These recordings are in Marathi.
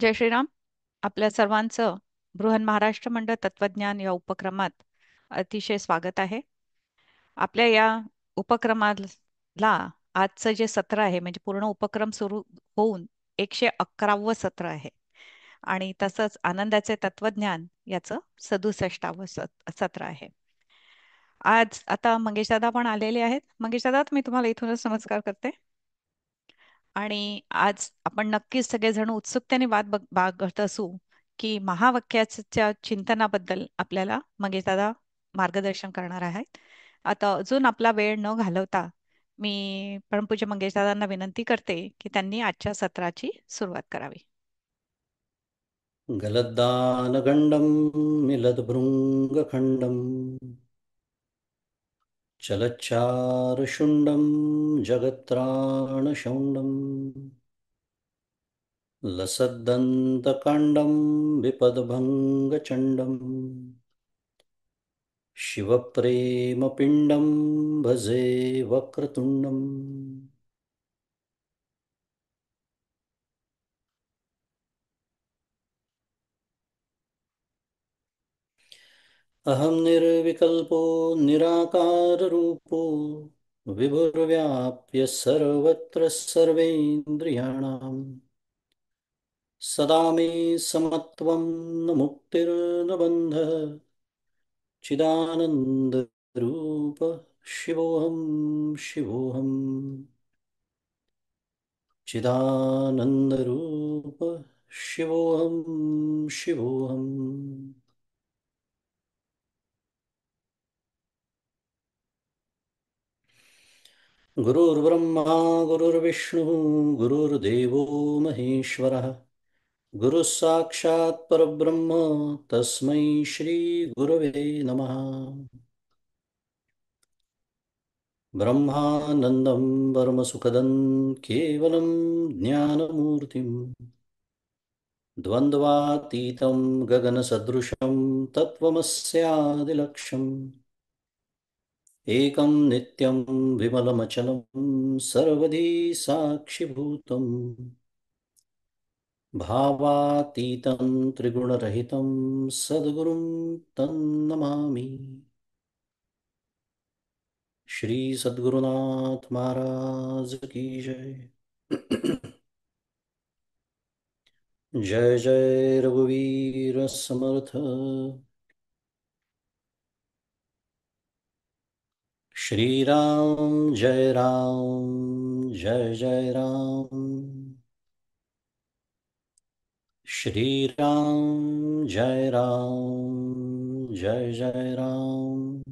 जय श्रीराम. आपल्या सर्वांचं बृहन महाराष्ट्र मंडळ तत्वज्ञान या उपक्रमात अतिशय स्वागत आहे. आपल्या या उपक्रमाला आजचं जे सत्र आहे म्हणजे पूर्ण उपक्रम सुरू होऊन 111वं सत्र आहे आणि तसंच आनंदाचे तत्वज्ञान याचं 67वं सत्र आहे. आज आता मंगेश दादा पण आलेले आहेत. मंगेश दादा, मी तुम्हाला इथूनच नमस्कार करते. आणि आज आपण नक्कीच सगळेजण उत्सुकतेने बघत असू की महावाक्याच्या चिंतनाबद्दल आपल्याला मंगेशदादा मार्गदर्शन करणार आहेत. आता अजून आपला वेळ न घालवता मी परमपूज्य मंगेशदादांना विनंती करते की त्यांनी आजच्या सत्राची सुरुवात करावी. गलद्दानगण्डं मिलद्भृङ्गखण्डं चलच्चारुशुण्डं जगत्त्राणशौण्डं लसद्दन्तकाण्डं विपद्भङ्गचण्डं शिवप्रेमपिण्डं भजे वक्रतुण्डम् अहं निर्विकल्पो निराकाररूपो विभुर्व्याप्य सर्वत्र सर्वेन्द्रियाणां सदा मे समत्वं न मुक्तिर्न बन्धः चिदानन्दरूप शिवोऽहं शिवोऽहं चिदानन्दरूप शिवोऽहं शिवोऽहम् गुरुर्ब्रह्मा गुरुर्विष्णुः गुरुर्देवो महेश्वरः गुरुः साक्षात् परब्रह्म तस्मै श्रीगुरवे नमः। ब्रह्मानन्दं परमसुखदं केवलं ज्ञानमूर्तिं द्वन्द्वातीतं गगनसदृशं तत्त्वमस्यादिलक्ष्यम् एकं नित्यं विमलमचलं सर्वधी साक्षिभूतम् भावातीतं त्रिगुणरहितं सद्गुरुं तन्नमामि। श्री सद्गुरुनाथ महाराज की जय। जय जय रघुवीर समर्थ। श्री राम जय राम जय जय राम। श्री राम जय राम जय जय राम।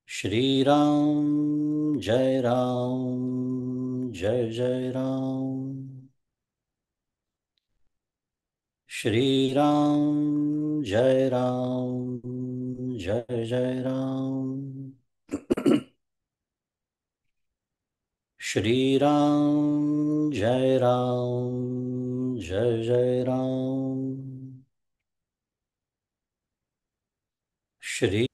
श्री राम जय राम जय जय राम। श्री राम जय राम जय जय राम। श्री राम जय राम जय जय राम। श्री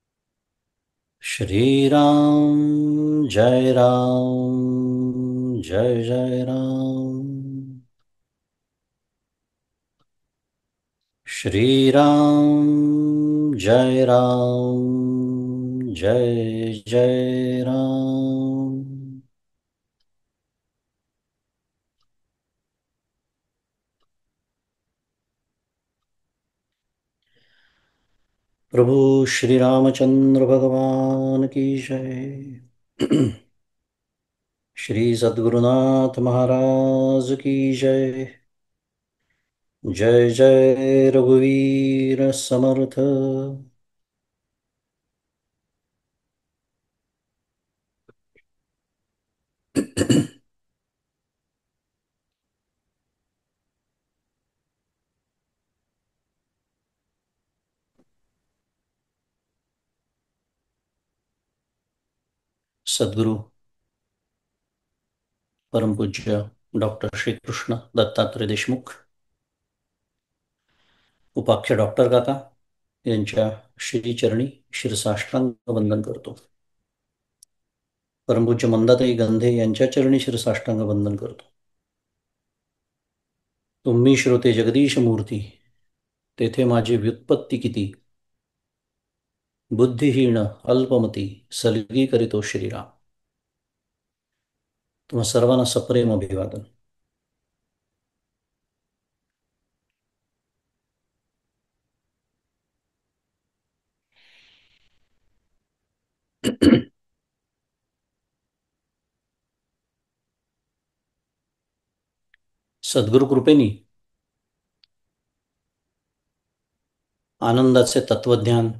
श्री राम जय राम जय जय राम। श्री राम जय राम जय जय राम। प्रभु श्री रामचंद्र भगवान की जय। श्री सद्गुरुनाथ महाराज की जय। जय जय रघुवीर समर्थ। सद्गुरु परम पूज्य डॉक्टर श्री कृष्ण दत्तात्रय देशमुख, उपाख्य डॉक्टर काका यांच्या श्रीचरणी शिरसाष्टांग वंदन करतो। परमपूज्य मंदाताई गंधे यांच्या चरणी शिरसाष्टांग वंदन करतो। तुम्ही श्रोते जगदीश मूर्ती, तेथे माझी व्युत्पत्ती किती. बुद्धिहीन अल्पमती, सलगी करीतो श्रीराम. तुम्हा सर्वांना सप्रेम अभिवादन. सद्गुरु कृपेनी आनंदाचे तत्वज्ञान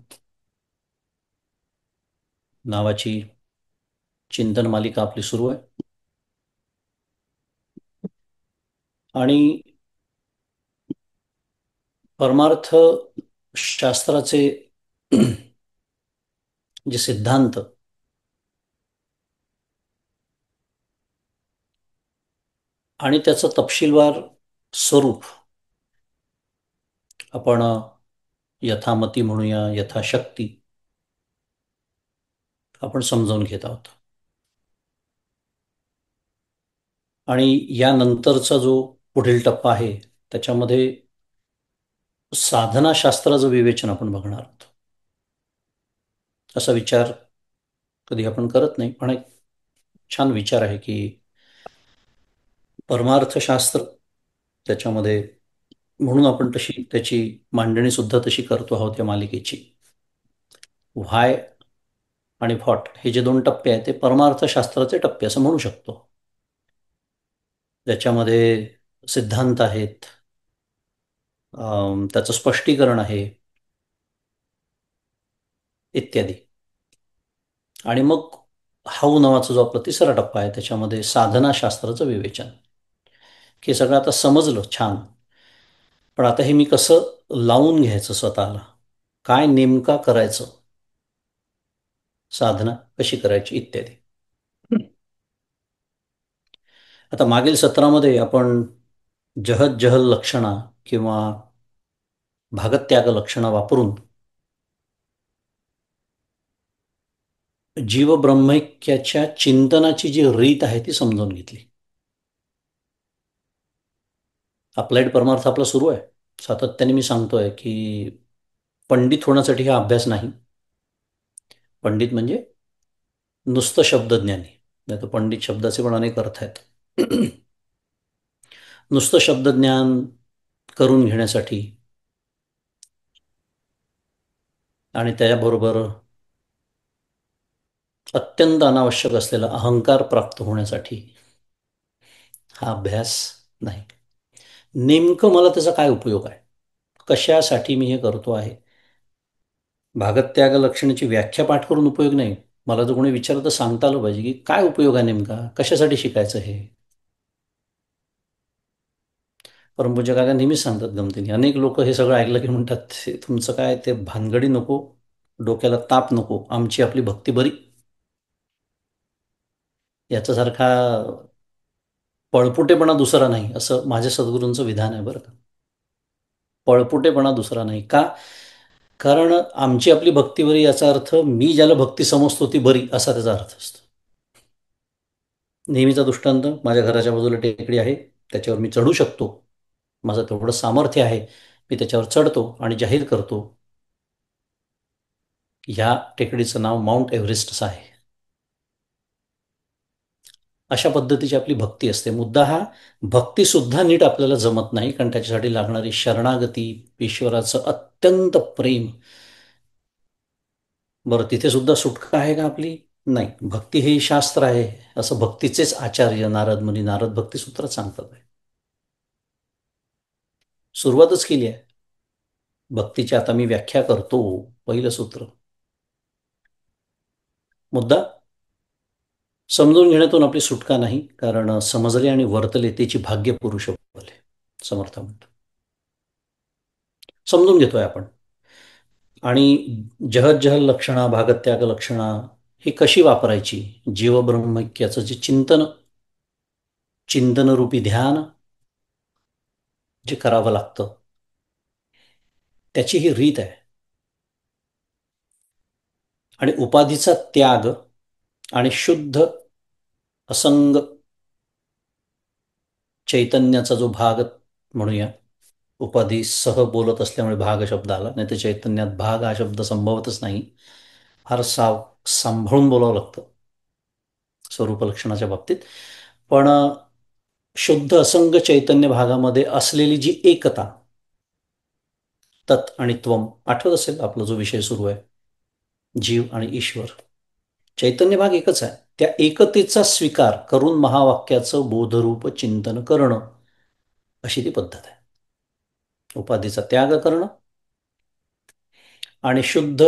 नावाची चिंतन मालिका आपली सुरू आहे. आणि परमार्थ शास्त्राचे जे सिद्धांत आणि त्याचं तपशीलवार स्वरूप आपण यथामती म्हणूया, यथाशक्ती आपण समजावून घेत आहोत. आणि यानंतरचा जो पुढील टप्पा आहे त्याच्यामध्ये साधनाशास्त्राचं विवेचन आपण बघणार आहोत. असा विचार कधी आपण करत नाही, पण एक छान विचार आहे की परमार्थशास्त्र त्याच्यामध्ये, म्हणून आपण तशी त्याची मांडणी सुद्धा तशी करतो आहोत या मालिकेची. व्हाय आणि व्हॉट हे जे दोन टप्पे आहेत ते परमार्थशास्त्राचे टप्पे असं म्हणू शकतो. ज्याच्यामध्ये सिद्धांत आहेत, त्याचं स्पष्टीकरण आहे इत्यादी. आणि मग हाऊ नावाचा जो आपला तिसरा टप्पा आहे त्याच्यामध्ये साधनाशास्त्राचं विवेचन. हे सगळं आता समजलं छान, पण आता हे मी कसं लावून घ्यायचं स्वतःला, काय नेमका करायचं, साधना कशी करायची इत्यादी. आता मागील सत्रामध्ये आपण जहत जहल लक्षणा किंवा भागत्याग लक्षणा वापरून जीवब्रह्मैक्याच्या चिंतनाची जी रीत आहे ती समजावून घेतली. अप्लाइड परमार्थ आपला सुरू आहे. सातत्याने मी सांगतोय की पंडित होण्यासाठी हा अभ्यास नाही. पंडित म्हणजे नुसतं शब्दज्ञानी, नाही तर पंडित शब्दाचे पण अनेक अर्थ आहेत. नुसतं शब्दज्ञान करून घेण्यासाठी आणि त्याबरोबर अत्यंत अनावश्यक असलेला अहंकार प्राप्त होण्यासाठी हा अभ्यास नाही. नेमकं मला त्याचा काय उपयोग आहे, कशासाठी मी हे करतो आहे. भागत्याग लक्षणाची व्याख्या पाठ करून उपयोग नाही. मला जर कोणी विचारलं तर सांगता आलं पाहिजे की काय उपयोग आहे नेमका, कशासाठी शिकायचं हे. परमपूज्य काका नेहमीच सांगतात गमतीने, अनेक लोक हे सगळं ऐकलं की म्हणतात तुमचं काय ते भानगडी नको, डोक्याला ताप नको, आमची आपली भक्ती बरी. याच्यासारखा पळपुटेपणा दुसरा नाही असं माझ्या सद्गुरूंचं विधान आहे बरं का. पळपुटेपणा दुसरा नाही का, कारण आमची आपली भक्ती बरी याचा अर्थ मी ज्याला भक्ती समजतो ती बरी असा त्याचा अर्थ असतो. नेहमीचा दृष्टांत, माझ्या घराच्या बाजूला टेकडी आहे, त्याच्यावर मी चढू शकतो, माझं तेवढं सामर्थ्य आहे, मी त्याच्यावर चढतो आणि जाहीर करतो ह्या टेकडीचं नाव माउंट एव्हरेस्टच आहे. अशा पद्धतीची आपली भक्ती असते. मुद्दा हा, भक्तीसुद्धा नीट आपल्याला जमत नाही, कारण त्याच्यासाठी लागणारी शरणागती, ईश्वराचं अत्यंत प्रेम. बरं, तिथे सुद्धा सुटका आहे का आपली? नाही. भक्ती हे शास्त्र आहे असं भक्तीचेच आचार्य नारद मुनी नारद भक्ती सूत्रात सांगतात आहे. सुरुवातच केली आहे भक्तीची. आता मी व्याख्या करतो. पहिलं सूत्र, मुद्दा समजून घेण्यातून आपली सुटका नाही, कारण समजले आणि वर्तले त्याची भाग्य पुरुष बोले, समर्थ म्हणतो. समजून घेतोय आपण. आणि जहत जहल लक्षणा, भागत्याग लक्षणा ही कशी वापरायची, जीवब्रह्मैक्याचं जे चिंतनरूपी ध्यान जे करावं लागतं त्याची ही रीत आहे. आणि उपाधीचा त्याग आणि शुद्ध असंग चैतन्याचा जो भाग म्हणूया. उपाधी सह बोलत असल्यामुळे भाग शब्द आला, नाही तर चैतन्यात भाग हा शब्द संभवतच नाही. फार सांभाळून बोलावं लागतं स्वरूप लक्षणाच्या बाबतीत. पण शुद्ध असंग चैतन्य भागामध्ये असलेली जी एकता, तत् आणि त्वम, आठवत असेल आपला जो विषय सुरू आहे, जीव आणि ईश्वर, चैतन्य भाग एकच आहे. त्या एकतेचा स्वीकार करून महावाक्याचं बोधरूप चिंतन करणं, अशी ती पद्धत आहे. उपाधीचा त्याग करणं आणि शुद्ध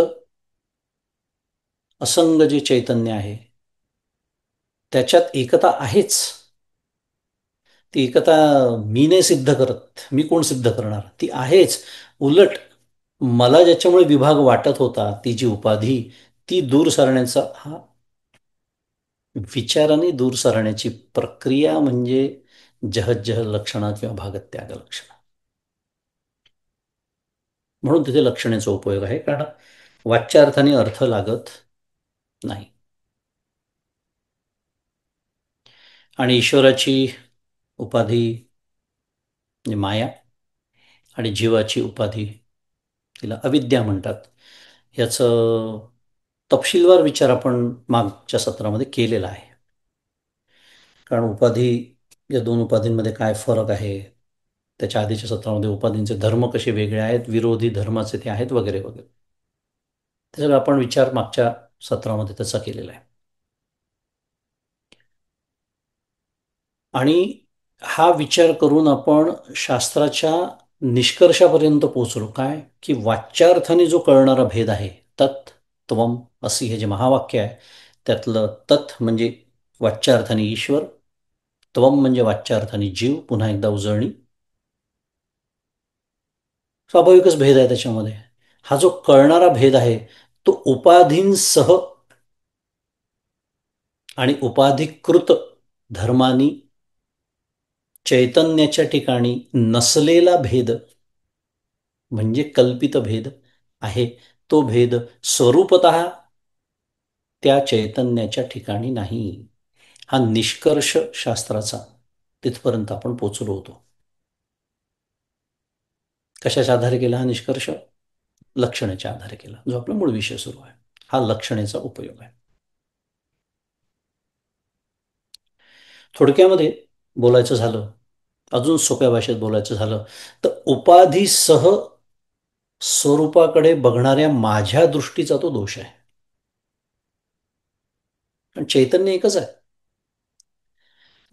असंग जे चैतन्य आहे त्याच्यात एकता आहेच. ती एकता मी नाही सिद्ध करत, मी कोण सिद्ध करणार, ती आहेच. उलट मला ज्याच्यामुळे विभाग वाटत होता, ती जी उपाधी, ती दूर सारण्याचा हा विचाराने दूर सारण्याची प्रक्रिया म्हणजे जहज्जह लक्षणा किंवा भागत्याग लक्षणा. म्हणून तिथे लक्षणेचा उपयोग आहे, कारण वाच्यार्थाने अर्थ लागत नाही. आणि ईश्वराची उपाधी म्हणजे माया, आणि जीवाची उपाधी तिला अविद्या म्हणतात. याचं तपशीलवार विचार आपण मागच्या सत्रामध्ये केलेला आहे. कारण उपाधी, या दोन उपाधींमध्ये काय फरक आहे, त्याच्या आधीच्या सत्रामध्ये उपाधींचे धर्म कसे वेगळे आहेत, विरोधी धर्माचे ते आहेत, वगैरे वगैरे. त्याचा आपण विचार मागच्या सत्रामध्ये त्याचा केलेला आहे. आणि हा विचार करून आपण शास्त्राच्या निष्कर्षापर्यंत पोहोचलो, काय की वाच्यार्थाने जो कळणारा भेद आहे, तत् त्वम असी, हे जे महावाक्य आहे त्यातलं तत् म्हणजे वाच्यार्थाने ईश्वर, त्वम म्हणजे वाच्यार्थाने जीव, पुन्हा एकदा उजळणी, स्वाभाविकच भेद आहे त्याच्यामध्ये. हा जो कळणारा भेद आहे तो उपाधींसह आणि उपाधिकृत धर्मानी चैतन्याच्या ठिकाणी नसलेला भेद म्हणजे कल्पित भेद आहे. तो भेद स्वरूपतः त्या चैतन्याच्या ठिकाणी नाही. हा निष्कर्ष शास्त्राचा, तिथपर्यंत आपण पोचलो होतो. कशाच्या आधारे केला हा निष्कर्ष? लक्षणेच्या आधारे केला, जो आपला मूळ विषय सुरू आहे. हा लक्षणेचा उपयोग आहे. थोडक्यामध्ये बोलायचं झालं, अजून सोप्या भाषेत बोलायचं झालं, तर उपाधीसह स्वरूपाकडे बघणाऱ्या माझ्या दृष्टीचा तो दोष आहे. पण चैतन्य एकच आहे.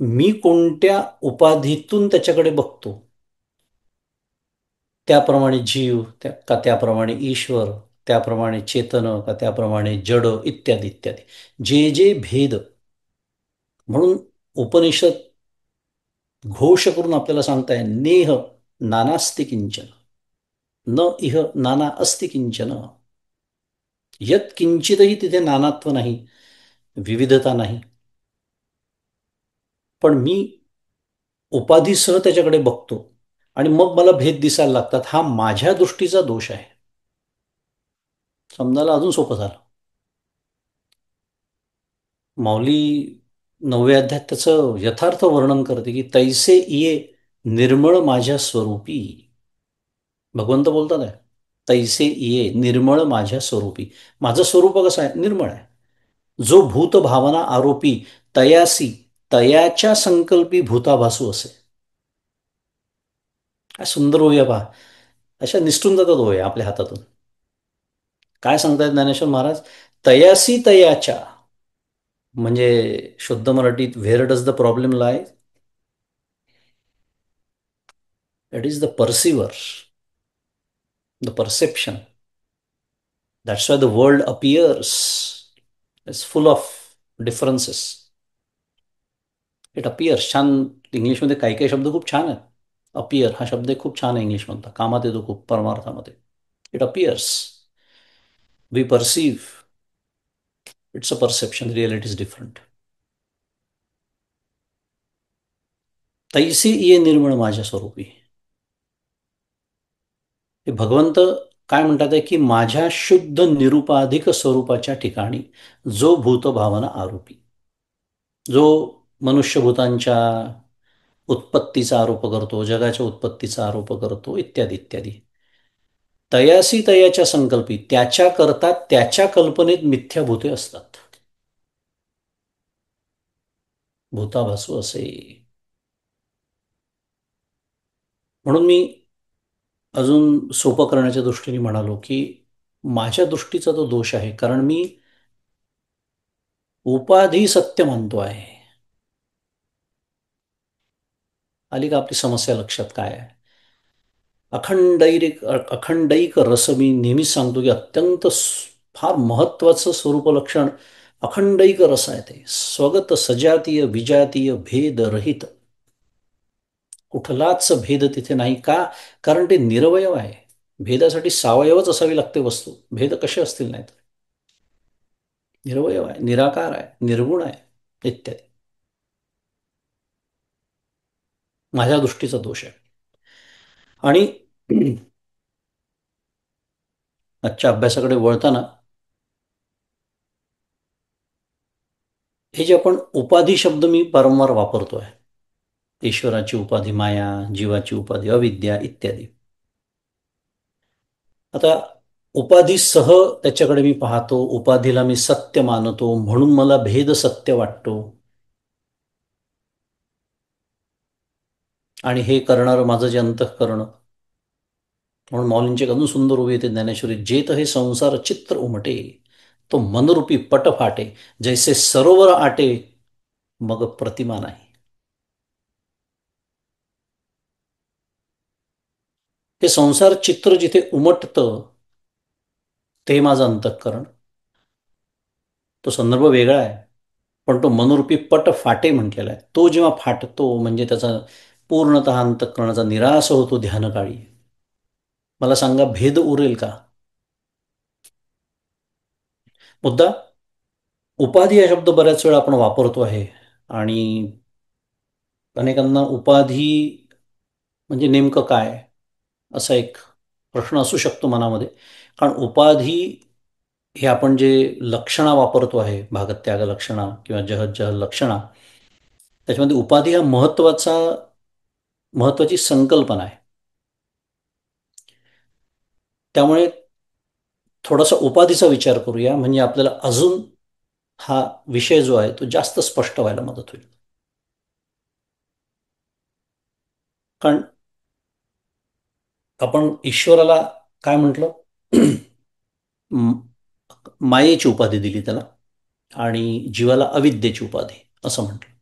मी कोणत्या उपाधीतून त्याच्याकडे बघतो, त्याप्रमाणे जीव का त्याप्रमाणे ईश्वर, त्याप्रमाणे चेतन का त्याप्रमाणे जड, इत्यादी इत्यादी, जे जे भेद. म्हणून उपनिषद घोष करून आपल्याला सांगताय, नेह नानास्ति किंचन, न इह नाना अस्ति किंचन. यत किंचितही तिथे नानात्व नाही, विविधता नाही. पण मी उपाधीसह त्याच्याकडे बघतो आणि मग मला भेद दिसायला लागतात. हा माझ्या दृष्टीचा दोष आहे. समजायला अजून सोपं झालं. माऊली 9व्या अध्यायात त्याचं यथार्थ वर्णन करते की तैसे ये निर्मळ माझ्या स्वरूपी. भगवंत बोलतात आहे, तैसे ये निर्मळ माझ्या स्वरूपी. माझं स्वरूप कसं आहे? निर्मळ आहे. जो भूत भावना आरोपी तयासी, तयाच्या संकल्पी भूताभासू असे. काय सुंदर होऊया पहा. अशा निष्ठून जातात होय आपल्या हातातून. काय सांगतायत ज्ञानेश्वर महाराज? तयासी तयाच्या, म्हणजे शुद्ध मराठीत, where does the problem lie? It is the perceiver, the perception. That's why the world appears is full of differences. It appears. छान इंग्लिशमध्ये काही काही शब्द खूप छान आहेत. अपियर हा शब्द खूप छान आहे इंग्लिशमधला, कामात येतो खूप परमार्थामध्ये. It appears, we perceive, it's a perception, reality is different. तैसे ये निर्मळ माझ्या स्वरूपी. हे भगवंत काय म्हणतात आहे की माझ्या शुद्ध निरुपाधिक स्वरूपाच्या ठिकाणी जो भूतभावना आरोपी, जो मनुष्यभूतांच्या उत्पत्तीचा आरोप करतो, जगाच्या उत्पत्तीचा आरोप करतो, इत्यादी इत्यादी. तयासी तयाच्या संकल्पी त्याच्याकरता त्याच्या कल्पनेत मिथ्याभूते असतात. भूताभासू असे. म्हणून मी अजून सोपं करण्याच्या दृष्टीने म्हणालो की माझ्या दृष्टीचा तो दोष आहे, कारण मी उपाधी सत्य मानतो आहे. आली का आपली समस्या लक्षात काय आहे? अखंडैक रस मी नेहमीच सांगतो की फार महत्वाचं स्वरूप लक्षण अखंडैक रस आहे. ते स्वगत सजातीय विजातीय भेद रहित, कुठलाच भेद तिथे नाही. का? कारण ते निरवयव आहे. भेदासाठी सावयवच असावी लागते वस्तू. भेद कसे असतील नाहीत. निरवयव आहे, निराकार आहे, निर्गुण आहे, इत्यादी. माझ्या दृष्टीचा दोष आहे. आणि आजच्या अभ्यासाकडे वळताना हे जे आपण उपाधी शब्द मी वारंवार वापरतोय, ईश्वराची उपाधी माया, जीवाची उपाधी अविद्या, इत्यादी. आता उपाधीसह त्याच्याकडे मी पाहतो, उपाधीला मी सत्य मानतो, म्हणून मला भेद सत्य वाटतो. आणि हे करणारं माझं जे अंतःकरण, म्हणून मौलींचे एक अजून सुंदर उभी येते ज्ञानेश्वरी, जेत हे संसार चित्र उमटे, तो मनरूपी पट फाटे, जैसे सरोवर आटे मग प्रतिमा नाही. हे संसार चित्र जिथे उमटतं ते माझं अंतःकरण. तो संदर्भ वेगळा आहे, पण तो मनोरूपी पट फाटे म्हटलेला आहे. तो जेव्हा फाटतो म्हणजे त्याचा पूर्णतः अंतःकरणाचा निराश होतो ध्यानकाळी. मला सांगा, भेद उरेल का? मुद्दा उपाधी हा शब्द बऱ्याच वेळा आपण वापरतो आहे, आणि अनेकांना उपाधी म्हणजे नेमकं काय, असा एक प्रश्न असू शकतो मनामध्ये. कारण उपाधी हे आपण जे लक्षणा वापरतो आहे, भागत्याग लक्षणा किंवा जहत जहल लक्षणा, त्याच्यामध्ये उपाधी हा महत्वाची संकल्पना आहे. त्यामुळे थोडासा उपाधीचा विचार करूया, म्हणजे आपल्याला अजून हा विषय जो आहे तो जास्त स्पष्ट व्हायला मदत होईल. कारण आपण ईश्वराला काय म्हटलं? म- मायेची उपाधी दिली त्याला, आणि जीवाला अविद्येची उपाधी असं म्हटलं.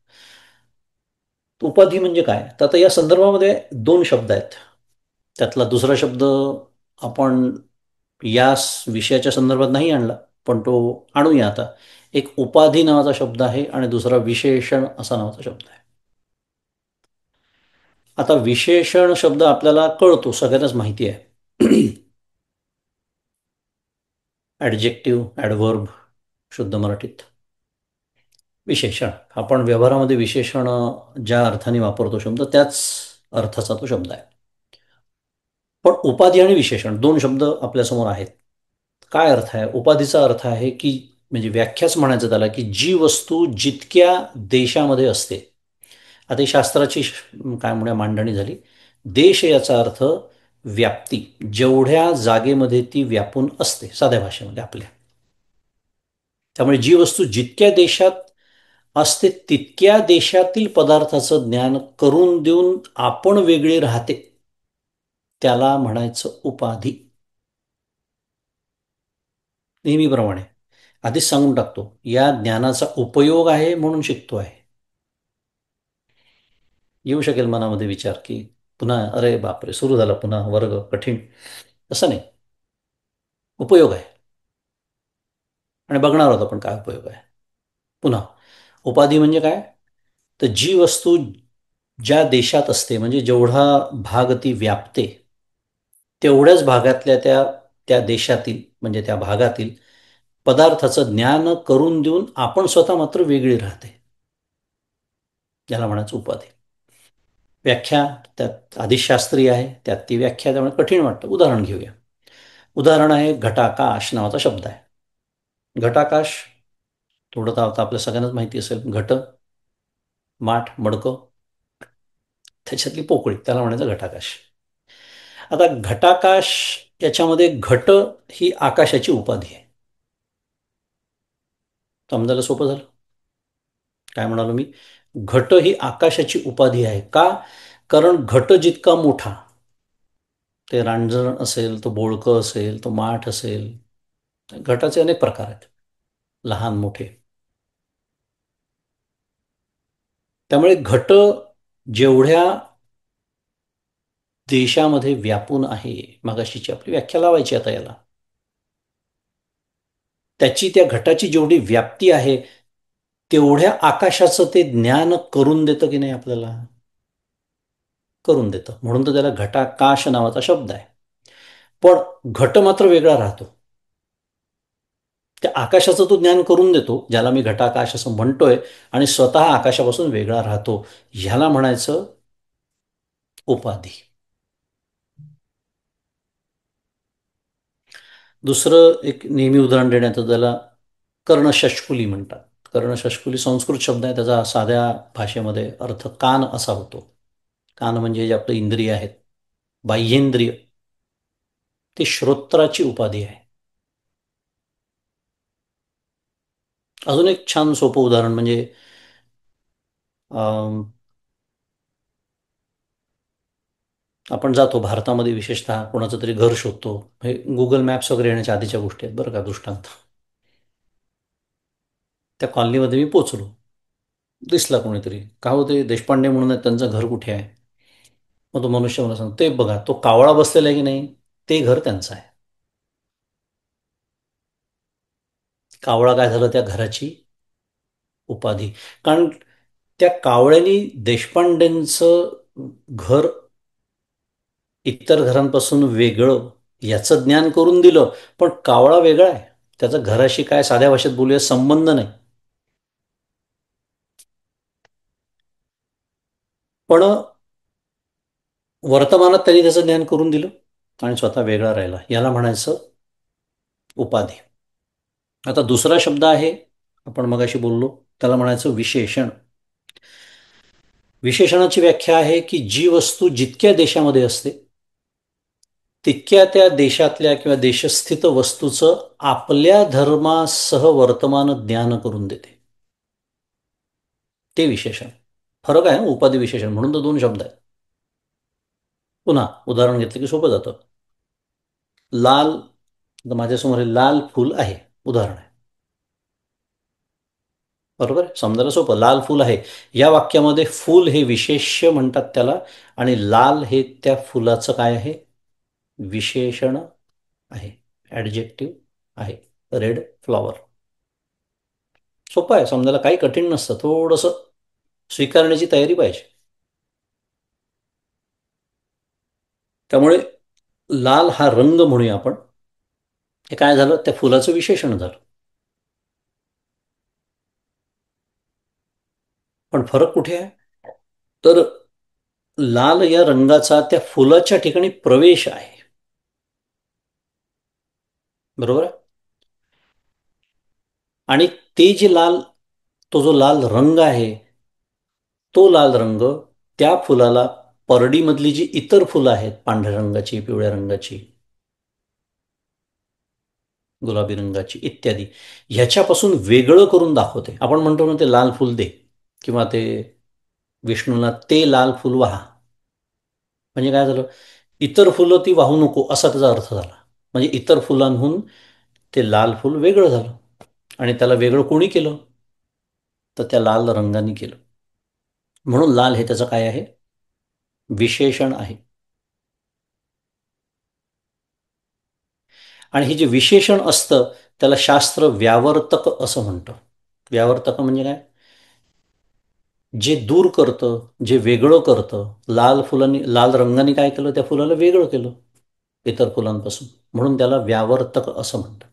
उपाधी म्हणजे काय? तर आता या संदर्भामध्ये दोन शब्द आहेत. त्यातला दुसरा शब्द आपण या विषयाच्या संदर्भात नाही आणला, पण तो आणूया आता. एक उपाधी नावाचा शब्द आहे आणि दुसरा विशेषण असा नावाचा शब्द आहे. आता विशेषण शब्द आपल्याला कळतो, सगळ्यांनाच माहिती आहे. ॲडजेक्टिव्ह, ॲडव्हर्ब, शुद्ध मराठीत विशेषण. आपण व्यवहारामध्ये विशेषण ज्या अर्थाने वापरतो शब्द, त्याच अर्थाचा तो शब्द आहे. पण उपाधी आणि विशेषण दोन शब्द आपल्यासमोर आहेत. काय अर्थ आहे उपाधीचा? अर्थ आहे की, म्हणजे व्याख्याच म्हणायचं त्याला, की जी वस्तू जितक्या देशामध्ये असते. आता ही शास्त्राची काय म्हणूया मांडणी झाली. देश याचा अर्थ व्याप्ती, जेवढ्या जागेमध्ये ती व्यापून असते, साध्या भाषेमध्ये आपल्या. त्यामुळे जी वस्तू जितक्या देशात असते तितक्या देशातील पदार्थाचं ज्ञान करून देऊन आपण वेगळी राहते, त्याला म्हणायचं उपाधी. नेहमीप्रमाणे आधीच सांगून टाकतो, या ज्ञानाचा उपयोग आहे म्हणून शिकतो आहे. येऊ शकेल मनामध्ये विचार की पुन्हा अरे बापरे सुरू झाला पुन्हा वर्ग कठीण. असं नाही, उपयोग आहे. आणि बघणार आहोत आपण काय उपयोग आहे. पुन्हा उपाधी म्हणजे काय? तर जी वस्तू ज्या देशात असते, म्हणजे जेवढा भाग ती व्यापते, तेवढ्याच भागातल्या त्या त्या देशातील म्हणजे त्या भागातील पदार्थाचं ज्ञान करून देऊन आपण स्वतः मात्र वेगळी राहते, याला म्हणायचं उपाधी. व्याख्या त्यात आदिशास्त्रीय आहे, त्यात ती व्याख्या, त्यामुळे कठीण वाटतं. उदाहरण घेऊया. उदाहरण आहे घटाकाश नावाचा शब्द आहे. घटाकाश थोडं तर आता आपल्या सगळ्यांनाच माहिती असेल. घट, माठ, मडकं, त्याच्यातली पोकळी, त्याला म्हणायचं घटाकाश. आता घटाकाश याच्यामध्ये घट ही आकाशाची उपाधी आहे. समजायला सोपं झालं. काय म्हणालो मी? घट ही आकाशाची उपाधी आहे. का? कारण घट जितका मोठा, ते रांजण असेल, तो बोळकं असेल, तो माठ असेल, घटाचे अनेक प्रकार आहेत, लहान मोठे. त्यामुळे घट जेवढ्या देशामध्ये व्यापून आहे, मगाशीची आपली व्याख्या लावायची आता याला, त्याची, त्या घटाची जेवढी व्याप्ती आहे, तेवढ्या आकाशाचं ते ज्ञान करून देतं की नाही आपल्याला? करून देतं. म्हणून तर त्याला घटाकाश नावाचा शब्द आहे. पण घट मात्र वेगळा राहतो. त्या आकाशाचं तो ज्ञान करून देतो, ज्याला मी घटाकाश असं म्हणतोय, आणि स्वतः आकाशापासून वेगळा राहतो. ह्याला म्हणायचं उपाधी. दुसरं एक नेहमी उदाहरण देण्यात येतं, त्याला कर्णशष्कुली म्हणतात. कर्णशष्कुली संस्कृत शब्द आहे, त्याचा साध्या भाषेमध्ये अर्थ कान असा होतो. कान म्हणजे जे आपलं इंद्रिय आहेत, बाह्येंद्रिय, ते श्रोत्राची उपाधी आहे. अजून एक छान सोपं उदाहरण म्हणजे, आपण जातो भारतामध्ये, विशेषतः कोणाचं तरी घर शोधतो. हे गुगल मॅप्स वगैरे येण्याच्या आधीच्या गोष्टी आहेत बरं का, दृष्टांत. त्या कॉलनीमध्ये मी पोचलो, दिसला कोणीतरी, का होते देशपांडे म्हणून आहेत, त्यांचं घर कुठे आहे? मग तो मनुष्य मला सांगतो, ते बघा तो कावळा बसलेला आहे की नाही, ते घर त्यांचं आहे. कावळा काय झालं? त्या घराची उपाधी. कारण त्या कावळ्यानी देशपांडेंचं घर इतर घरांपासून वेगळं याचं ज्ञान करून दिलं. पण कावळा वेगळा आहे, त्याचा घराशी काय, साध्या भाषेत बोलूया, संबंध नाही. पण वर्तमानात त्यांनी त्याचं ज्ञान करून दिलं आणि स्वतः वेगळा राहिला. याला म्हणायचं उपाधी. आता दुसरा शब्द आहे, आपण मगाशी बोललो, त्याला म्हणायचं विशेषण. विशेषणाची व्याख्या आहे की जी वस्तू जितक्या देशामध्ये असते, तितक्या त्या देशातल्या किंवा देशस्थित वस्तूचं आपल्या धर्मासह वर्तमान ज्ञान करून देते. ते विशेषण. फरक आहे ना उपाधी विशेषण, म्हणून तर दोन शब्द आहेत. पुन्हा उदाहरण घेतलं की सोपं जातं. लाल, आता माझ्यासमोर हे लाल फूल आहे, उदाहरण आहे. बरोबर आहे, समजायला सोपं. लाल फूल आहे, या वाक्यामध्ये फूल हे विशेष्य म्हणतात त्याला, आणि लाल हे त्या फुलाचं काय आहे? विशेषण आहे, ॲडजेक्टिव्ह आहे. Red flower. सोपं आहे समजायला, काही कठीण नसतं. थोडंसं स्वीकारण्याची तयारी पाहिजे. त्यामुळे लाल हा रंग म्हणूया आपण, हे काय झालं? त्या फुलाचं विशेषण झालं. पण फरक कुठे आहे? तर लाल या रंगाचा त्या फुलाच्या ठिकाणी प्रवेश आहे. बरोबर आहे? आणि ते जे लाल, तो जो लाल रंग आहे, तो लाल रंग त्या फुलाला, परडीमधली जी इतर फुलं आहेत, पांढऱ्या रंगाची, पिवळ्या रंगाची, गुलाबी रंगाची इत्यादी, ह्याच्यापासून वेगळं करून दाखवते. आपण म्हणतो ना, ते लाल फूल दे, किंवा ते विष्णूला ते लाल फूल वाहा. म्हणजे काय झालं? इतर फुलं ती वाहू नको असा त्याचा अर्थ झाला. म्हणजे इतर फुलांहून ते लाल फूल वेगळं झालं, आणि त्याला वेगळं कोणी केलं? तर त्या लाल रंगाने केलं. म्हणून लाल हे त्याचं काय आहे? विशेषण आहे. आणि हे जे विशेषण असतं, त्याला शास्त्र व्यावर्तक असं म्हणतं. व्यावर्तक म्हणजे काय? जे दूर करतं, जे वेगळं करतं. लाल फुलांनी, लाल रंगाने काय केलं? त्या फुलाला वेगळं केलं इतर फुलांपासून, म्हणून त्याला व्यावर्तक असं म्हणतात.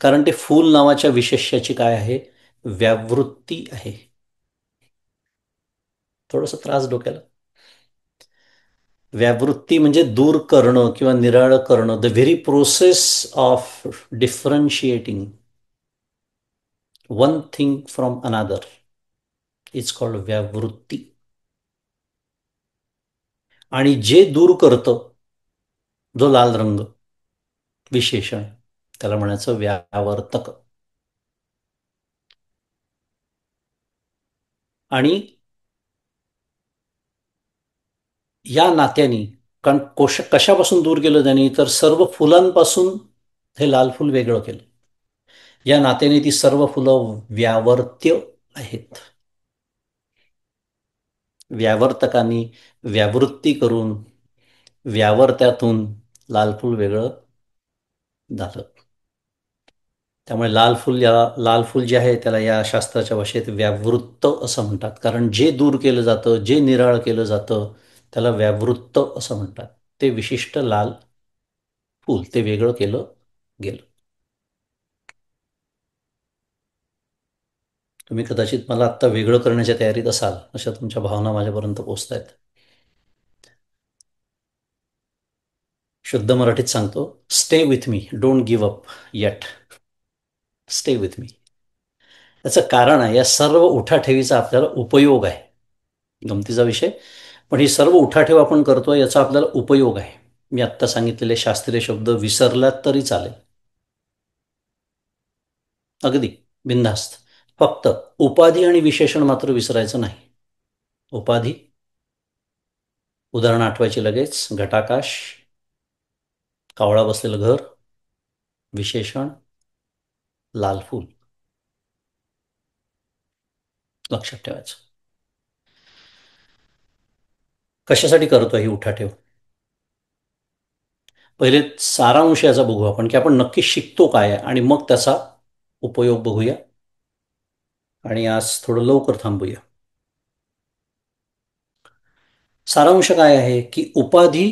कारण ते फूल नावाच्या विशेष्याची काय आहे? व्यावृत्ती आहे. थोडंसं त्रास डोक्याला. व्यावृत्ती म्हणजे दूर करणं किंवा निराळं करणं. The very process of differentiating one thing from another is called व्यावृत्ती. आणि जे दूर करतं, जो लाल रंग, विशेषण, त्याला म्हणायचं व्यावर्तक. आणि या नात्याने, कारण कशापासून दूर केलं त्यांनी, तर सर्व फुलांपासून हे लाल फुल वेगळं केलं. या नात्याने ती सर्व फुलं व्यावर्त्य आहेत. व्यावर्तकांनी व्यावृत्ती करून व्यावर्त्यातून लाल फूल वेगळं झालं. त्यामुळे लाल फूल जे आहे त्याला या शास्त्राच्या भाषेत व्यावृत्त असं म्हणतात. कारण जे दूर केलं जातं, जे निराळ केलं जातं, त्याला व्यावृत्त असं म्हणतात. ते विशिष्ट लाल फूल ते वेगळं केलं गेलं. तुम्ही कदाचित मला आत्ता वेगळं करण्याच्या तयारीत असाल, अशा तुमच्या भावना माझ्यापर्यंत पोहोचतायत. शुद्ध मराठीत सांगतो, stay with me, don't give up eight. Stay with me. त्याचं कारण आहे, या सर्व उठाठेवीचा आपल्याला उपयोग आहे. गमतीचा विषय, पण ही सर्व उठाठेव आपण करतोय याचा आपल्याला उपयोग आहे. मी आत्ता सांगितलेले शास्त्रीय शब्द विसरलात तरी चालेल, अगदी बिनधास्त. फक्त उपाधी आणि विशेषण मात्र विसरायचं नाही. उपाधी, उदाहरण आठवायची लगेच, घटाकाश, कावळा बसलेलं घर. विशेषण, लाल फूल. लक्षात ठेवायचं. कशासाठी करतोय ही उठाठेव? पहिले सारांश याचा बघू आपण, की आपण नक्की शिकतो काय आहे, आणि मग त्याचा उपयोग बघूया. आणि आज थोडं लवकर थांबूया. सारांश काय आहे, की उपाधी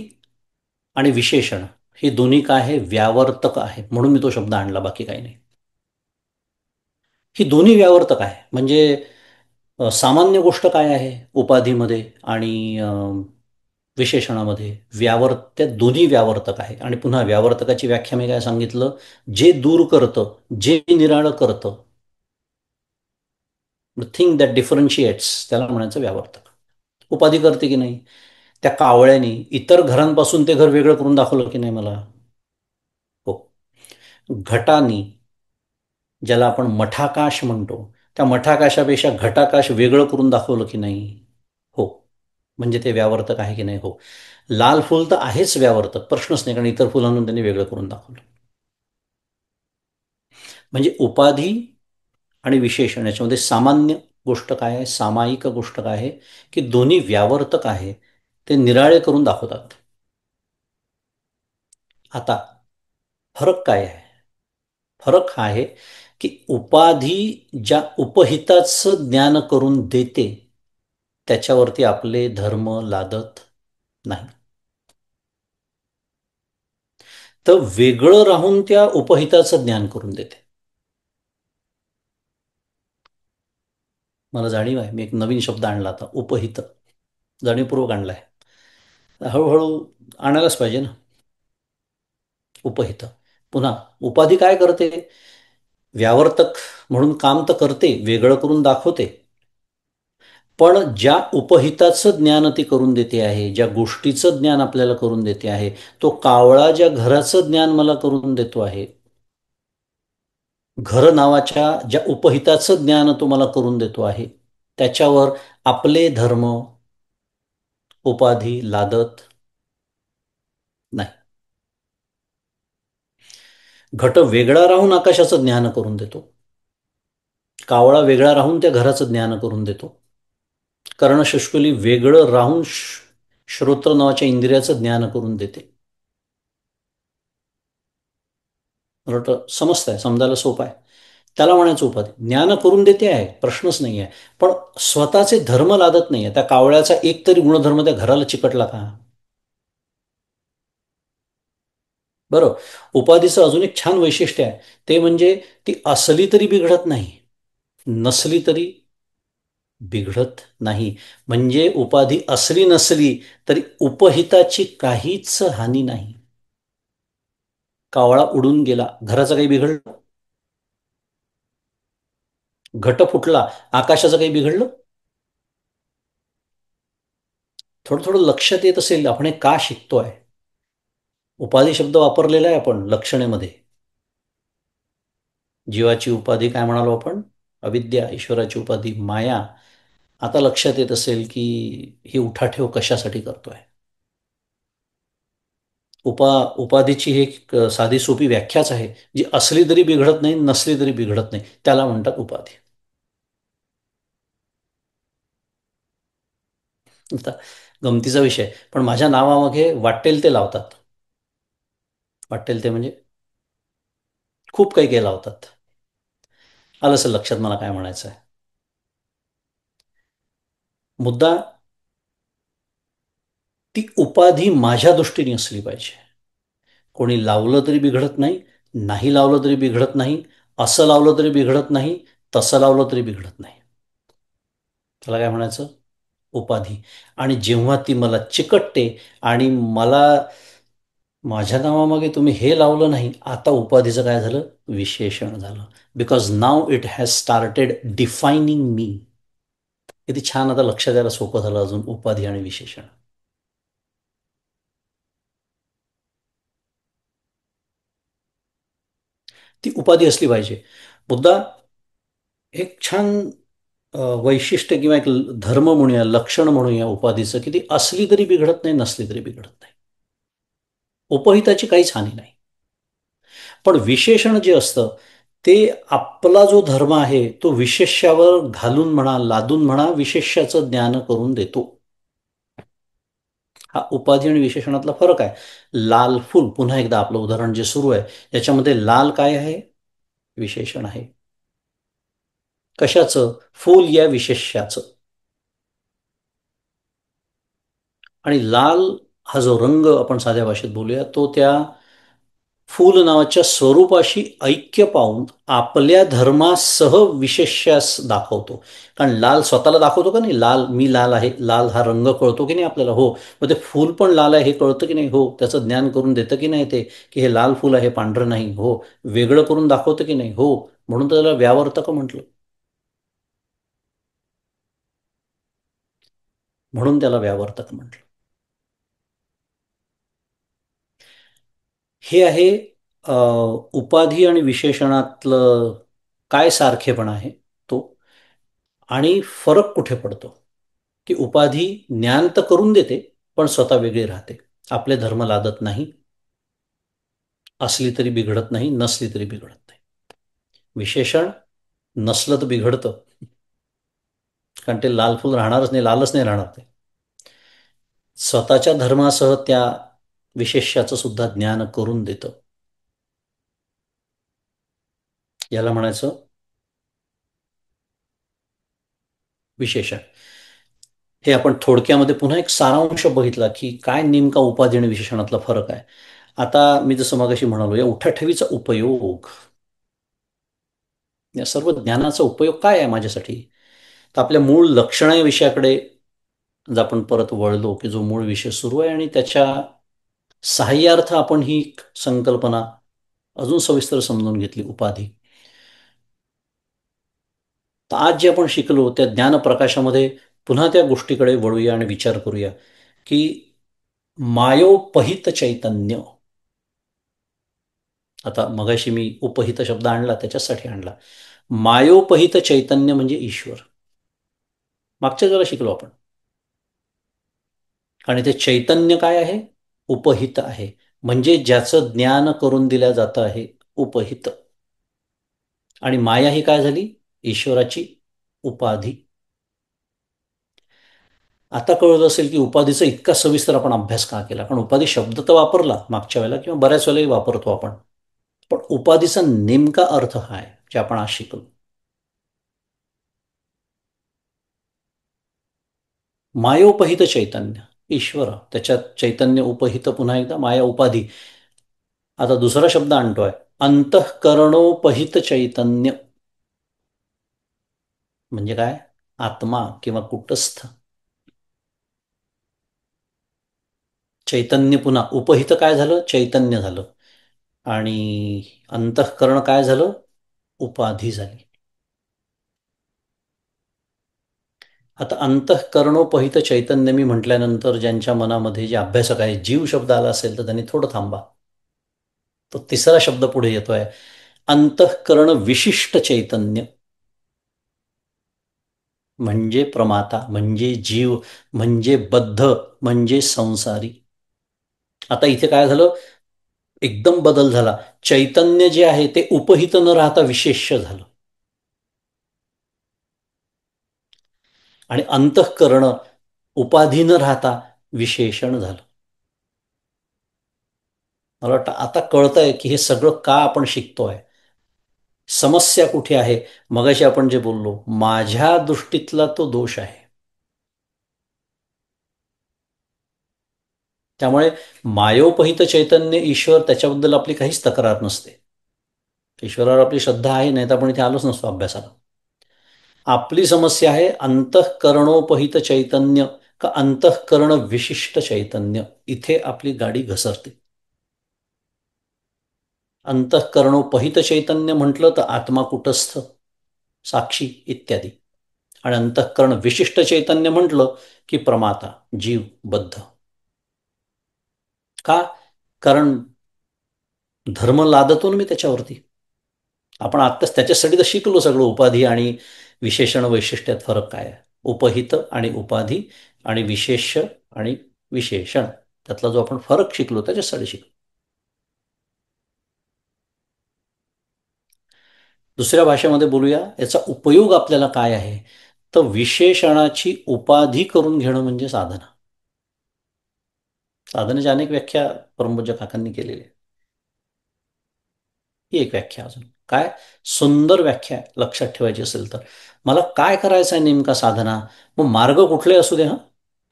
आणि विशेषण हे दोन्ही काय आहे, व्यावर्तक आहे. म्हणून मी तो शब्द आणला, बाकी काही नाही. ही दोन्ही व्यावर्तक आहे. म्हणजे सामान्य गोष्ट काय आहे उपाधीमध्ये आणि विशेषणामध्ये, व्यावर्त्य दोन्ही व्यावर्तक आहे. आणि पुन्हा व्यावर्तकाची व्याख्या मी काय सांगितलं, जे दूर करतं, जे निराळं करतं, थिंग दॅट डिफरन्शिएट्स, त्याला म्हणायचं व्यावर्तक. उपाधी करते की नाही? त्या कावळ्याने इतर घरांपासून ते घर वेगळं करून दाखवलं की नाही मला? हो. घटानी, ज्याला आपण मठाकाश म्हणतो, त्या मठाकाशापेक्षा घटाकाश वेगळं करून दाखवलं की नाही? हो. म्हणजे ते व्यावर्तक आहे की नाही? हो. लाल फुल तर आहेच व्यावर्तक, प्रश्नच नाही, कारण इतर फुलांना त्यांनी वेगळं करून दाखवलं. म्हणजे उपाधी आणि विशेषण याच्यामध्ये सामान्य गोष्ट काय आहे, सामायिक गोष्ट काय आहे, की दोन्ही व्यावर्तक आहे, ते निराळे करून दाखवतात. आता फरक काय आहे? फरक हा आहे, की उपाधी ज्या उपहिताचं ज्ञान करून देते, त्याच्यावरती आपले धर्म लादत नाही. तर वेगळं राहून त्या उपहिताचं ज्ञान करून देते. मला जाणीव आहे, मी एक नवीन शब्द आणला आता, उपहित. जाणीवपूर्वक आणलाय. हळूहळू आणायलाच पाहिजे ना. उपहित. पुन्हा उपाधी काय करते? व्यावर्तक म्हणून काम तर करते, वेगळं करून दाखवते. पण ज्या उपहिताचं ज्ञान ती करून देते आहे, ज्या गोष्टीचं ज्ञान आपल्याला करून देते आहे, तो कावळा ज्या घराचं ज्ञान मला करून देतो आहे, घर नावाच्या ज्या उपहिताचं ज्ञान तो मला करून देतो आहे, त्याच्यावर आपले धर्म, उपाधी लादत नाही. घट वेगळा राहून आकाशाचं ज्ञान करून देतो, कावळा वेगळा राहून त्या घराचं ज्ञान करून देतो, कर्णशुष्कली वेगळं राहून श्रोत्र नावाच्या इंद्रियाचं ज्ञान करून देते. मला वाटतं समजतंय, समजायला सोपं आहे. त्याला म्हणायचं उपाधी. ज्ञान करून देते आहे, प्रश्नच नाही आहे, पण स्वतःचे धर्म लादत नाही आहे. त्या कावळ्याचा एक तरी गुणधर्म त्या घराला चिकटला का? बरं. उपाधीचं अजून एक छान वैशिष्ट्य आहे, ते म्हणजे ती असली तरी बिघडत नाही, नसली तरी बिघडत नाही. म्हणजे उपाधी असली नसली तरी उपहिताची काहीच हानी नाही. कावळा उडून गेला, घराचं काही बिघडलं? घट फुटला, आकाशाचं काही बिघडलं? थोडं थोडं लक्षात येत असेल आपण हे का शिकतोय. उपाधी शब्द वापरलेला आहे आपण लक्षणेमध्ये. जीवाची उपाधी काय म्हणालो आपण? अविद्या. ईश्वराची उपाधी माया. आता लक्षात येत असेल की ही उठाठेव कशासाठी करतोय. उपाधीची ही एक साधी सोपी व्याख्याच आहे, जी असली तरी बिघडत नाही, नसली तरी बिघडत नाही, त्याला म्हणतात उपाधी. आता गमतीचा विषय, पण माझ्या नावामागे वाटेल ते लावतात. वाटेल ते म्हणजे खूप काही काही लावतात. आलं असेल लक्षात मला काय म्हणायचं आहे. मुद्दा, ती उपाधी माझ्या दृष्टीने असली पाहिजे. कोणी लावलं तरी बिघडत नाही, नाही लावलं तरी बिघडत नाही, असं लावलं तरी बिघडत नाही, तसं लावलं तरी बिघडत नाही. त्याला काय म्हणायचं? उपाधी. आणि जेव्हा ती मला चिकटते आणि मला माझ्या नावामागे तुम्ही हे लावलं नाही, आता उपाधीचं काय झालं? विशेषण झालं. Because now it has started defining me. किती छान आता लक्षात यायला सोपं झालं अजून उपाधी आणि विशेषण. ती उपाधी असली पाहिजे. मुद्दा एक छान वैशिष्ट्य किंवा एक धर्म म्हणूया, लक्षण म्हणूया उपाधीचं, की ती असली तरी बिघडत नाही, नसली तरी बिघडत नाही. उपहिताची काहीच हानी नाही. पण विशेषण जे असतं ते आपला जो धर्म आहे तो विशेष्यावर घालून म्हणा, लादून म्हणा, विशेष्याचं ज्ञान करून देतो. हा उपाधी आणि विशेषणातला फरक आहे. लाल फूल, पुन्हा एकदा आपलं उदाहरण जे सुरू आहे याच्यामध्ये लाल काय आहे? विशेषण आहे. कशाचं? फूल या विशेष्याचं. आणि लाल हा जो रंग आपण साध्या भाषेत बोलूया तो त्या फूल नावाच्या स्वरूपाशी ऐक्य पाहून आपल्या धर्मासह विशेष्यास दाखवतो. कारण लाल स्वतःला दाखवतो का नाही? लाल, मी लाल आहे, लाल हा रंग कळतो की नाही आपल्याला? हो. मग ते फूल पण लाल आहे हे कळतं की नाही? हो. त्याचं ज्ञान करून देतं की नाही ते, की हे लाल फूल आहे, पांढरं नाही? हो. वेगळं करून दाखवतं की नाही? हो. म्हणून तर त्याला व्यावर्तक म्हटलं. म्हणून त्याला व्यावर्तक म्हटलं. हे आहे उपाधी आणि विशेषणातलं काय सारखेपणा आहे तो. आणि फरक कुठे पडतो, की उपाधी ज्ञान तर करून देते पण स्वतः वेगळी राहते, आपले धर्म लादत नाही, असली तरी बिघडत नाही, नसली तरी बिघडत नाही. विशेषण नसलं तर बिघडतं, कारण ते लाल फूल राहणारच नाही, लालच नाही राहणार ते. स्वतःच्या धर्मासह त्या विशेष्याचं सुद्धा ज्ञान करून देतं. याला म्हणायचं विशेषण. हे आपण थोडक्यामध्ये पुन्हा एक सारांश बघितला की काय नेमका उपाधी आणि विशेषणातला फरक आहे. आता मी जसं मगाशी म्हणालो, या उठाठेवीचा उपयोग, या सर्व ज्ञानाचा उपयोग काय आहे माझ्यासाठी? तर आपल्या मूळ लक्षण या विषयाकडे जर आपण परत वळलो, की जो मूळ विषय सुरू आहे आणि त्याच्या सहाय्यार्थ आपण ही संकल्पना अजून सविस्तर समजून घेतली, उपाधी. तर आज जे आपण शिकलो त्या ज्ञानप्रकाशामध्ये पुन्हा त्या गोष्टीकडे वळूया आणि विचार करूया की मायोपहित चैतन्य. आता मगाशी मी उपहित शब्द आणला त्याच्यासाठी आणला. मायोपहित चैतन्य म्हणजे ईश्वर. मागच्या वेळेला शिकलो आपण. आणि ते चैतन्य काय आहे? उपहित आहे. म्हणजे ज्याचं ज्ञान करून दिलं जातं आहे उपहित. आणि माया ही काय झाली? ईश्वराची उपाधी. आता कळलं असेल की उपाधीचा इतका सविस्तर आपण अभ्यास का केला. कारण उपाधी शब्द तर वापरला मागच्या वेळेला किंवा बऱ्याच वेळेलाही वापरतो आपण. पण उपाधीचा नेमका अर्थ हा आहे जे आपण आज शिकलो. मायोपहित चैतन्य ईश्वर, त्याच्यात चैतन्य उपहित, पुन्हा एकदा माया उपाधी. आता दुसरा शब्द आणतोय, अंतःकरणोपहित चैतन्य. म्हणजे काय? आत्मा किंवा कुटस्थ चैतन्य. पुन्हा उपहित काय झालं? चैतन्य झालं. आणि अंतःकरण काय झालं? उपाधी झाली. आता अंतःकरणोपहित चैतन्य मी म्हटल्यानंतर ज्यांच्या मनामध्ये जे अभ्यासक आहे जीव शब्द आला असेल तर त्यांनी थोडं थांबा. तो तिसरा शब्द पुढे येतोय, अंतःकरण विशिष्ट चैतन्य, म्हणजे प्रमाता, म्हणजे जीव, म्हणजे बद्ध, म्हणजे संसारी. आता इथे काय झालं, एकदम बदल झाला. चैतन्य जे आहे ते उपहित न राहता विशेष्य झालं, आणि अंतःकरण उपाधी न राहता विशेषण झालं. मला वाटतं आता कळतंय की हे सगळं का आपण शिकतोय, समस्या कुठे आहे. मगाशी आपण जे बोललो, माझ्या दृष्टीतला तो दोष आहे. त्यामुळे मायोपहित चैतन्य ईश्वर, त्याच्याबद्दल आपली काहीच तक्रार नसते. ईश्वरावर आपली श्रद्धा आहे, नाही तर आपण इथे आलोच नसतो अभ्यासाला. आपली समस्या आहे अंतःकरणोपहित चैतन्य का अंतःकरण विशिष्ट चैतन्य, इथे आपली गाडी घसरते. अंतःकरणोपहित चैतन्य म्हटलं तर आत्मा कुटस्थ, साक्षी इत्यादी. आणि अंतःकरण विशिष्ट चैतन्य म्हटलं की प्रमाता, जीव, बद्ध. का? कारण धर्म लादतो ना मी त्याच्यावरती. आपण आत्ताच त्याच्यासाठी तर शिकलो सगळं, उपाधी आणि विशेषण वैशिष्ट्यात फरक काय आहे, उपहित आणि उपाधी आणि विशेष्य आणि विशेषण, त्यातला जो आपण फरक शिकलो त्याच्यासाठी शिकलो. दुसऱ्या भाषेमध्ये बोलूया, याचा उपयोग आपल्याला काय आहे. तर विशेषणाची उपाधी करून घेणं म्हणजे साधना. साधनेच्या अनेक व्याख्या परमपूज्य काकांनी केलेली आहे. ही एक व्याख्या. अजून काय सुंदर व्याख्या आहे, लक्षात ठेवायची असेल तर, मला काय करायचं आहे नेमका साधना, मग मार्ग कुठले असू दे.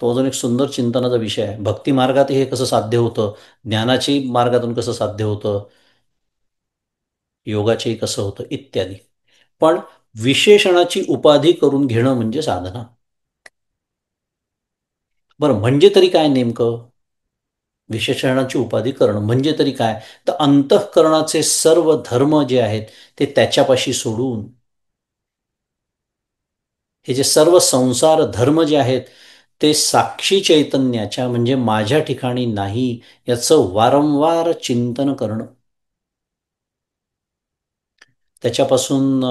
तो अजून एक सुंदर चिंतनाचा विषय आहे. भक्ती मार्गात हे कसं साध्य होतं, ज्ञानाची मार्गातून कसं साध्य होतं, योगाचेही कसं होतं इत्यादी. पण विशेषणाची उपाधी करून घेणं म्हणजे साधना. बरं, म्हणजे तरी काय नेमकं, विशेषणाची उपाधी करणं म्हणजे तरी काय. तर अंतःकरणाचे सर्व धर्म जे आहेत ते त्याच्यापाशी सोडून, हे जे सर्व संसार धर्म जे आहेत ते साक्षी चैतन्याच्या म्हणजे माझ्या ठिकाणी नाही, याचं वारंवार चिंतन करणं, त्याच्यापासून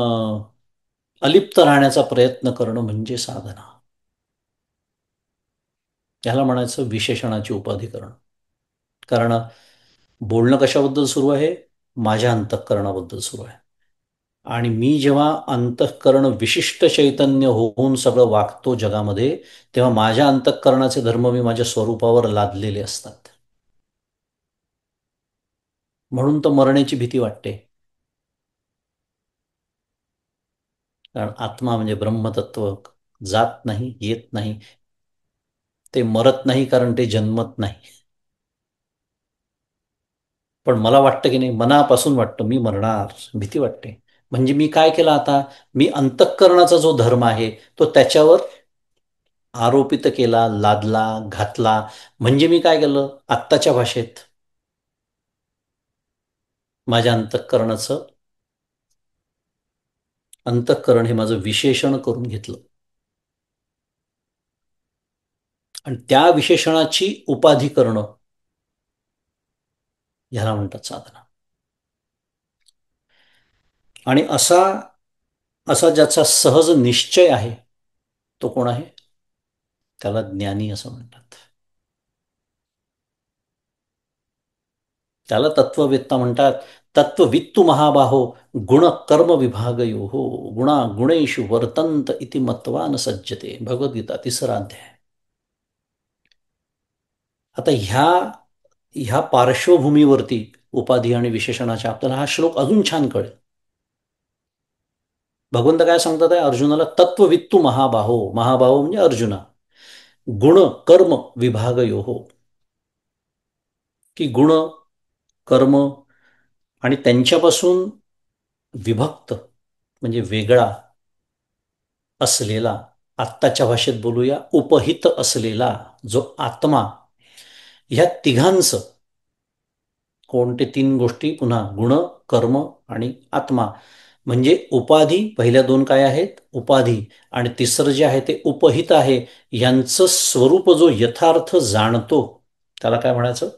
अलिप्त राहण्याचा प्रयत्न करणं म्हणजे साधना. याला म्हणायचं विशेषणाची उपाधी करणं. कारण बोलणं कशाबद्दल सुरू आहे, माझ्या अंतःकरणाबद्दल सुरू आहे. आणि मी जेव्हा अंतःकरण विशिष्ट चैतन्य होऊन सगळं वागतो जगामध्ये, तेव्हा माझ्या अंतःकरणाचे धर्म मी माझ्या स्वरूपावर लादलेले असतात. म्हणून तर मरण्याची भीती वाटते. कारण आत्मा म्हणजे ब्रह्मतत्व जात नाही, येत नाही. ते मरत नाही कारण ते जन्मत नाही. पण मला वाटतं की नाही, मनापासून वाटतं मी मरणार, भीती वाटते. म्हणजे मी काय केलं आता, मी अंतःकरणाचा जो धर्म आहे तो त्याच्यावर आरोपित केला, लादला, घातला. म्हणजे मी काय केलं, आत्ताच्या भाषेत माझ्या अंतःकरणाचं, अंतःकरण हे माझं विशेषण करून घेतलं, आणि त्या विशेषणाची उपाधी करणं, ह्याला म्हणतात साधना. आणि असा असा ज्याचा सहज निश्चय आहे तो कोण आहे, त्याला ज्ञानी असं म्हणतात. त्याला तत्ववेत्ता म्हणतात. तत्ववित्तु महाबाहो गुण कर्म विभागयो हो, गुणा गुणेषु वर्तंत इति मत्वा न सज्जते. भगवद्गीता 3रा अध्याय. आता ह्या ह्या पार्श्वभूमीवरती उपाधी आणि विशेषणाच्या आपल्याला हा श्लोक अजून छान कळेल. भगवंत काय सांगतात आहे अर्जुनाला, तत्ववित्तु महाबाहो, महाबाहो म्हणजे अर्जुना, गुण कर्म विभागयो हो, की गुण कर्म आणि त्यांच्यापासून विभक्त म्हणजे वेगळा असलेला, आत्ताच्या भाषेत बोलूया उपहित असलेला जो आत्मा, ह्या तिघांचं, कोणते तीन गोष्टी पुन्हा, गुण कर्म आणि आत्मा, म्हणजे उपाधी, पहिल्या दोन काय आहेत? उपाधी. आणि तिसरं जे आहे ते उपहित आहे. यांचं स्वरूप जो यथार्थ जाणतो त्याला काय म्हणायचं?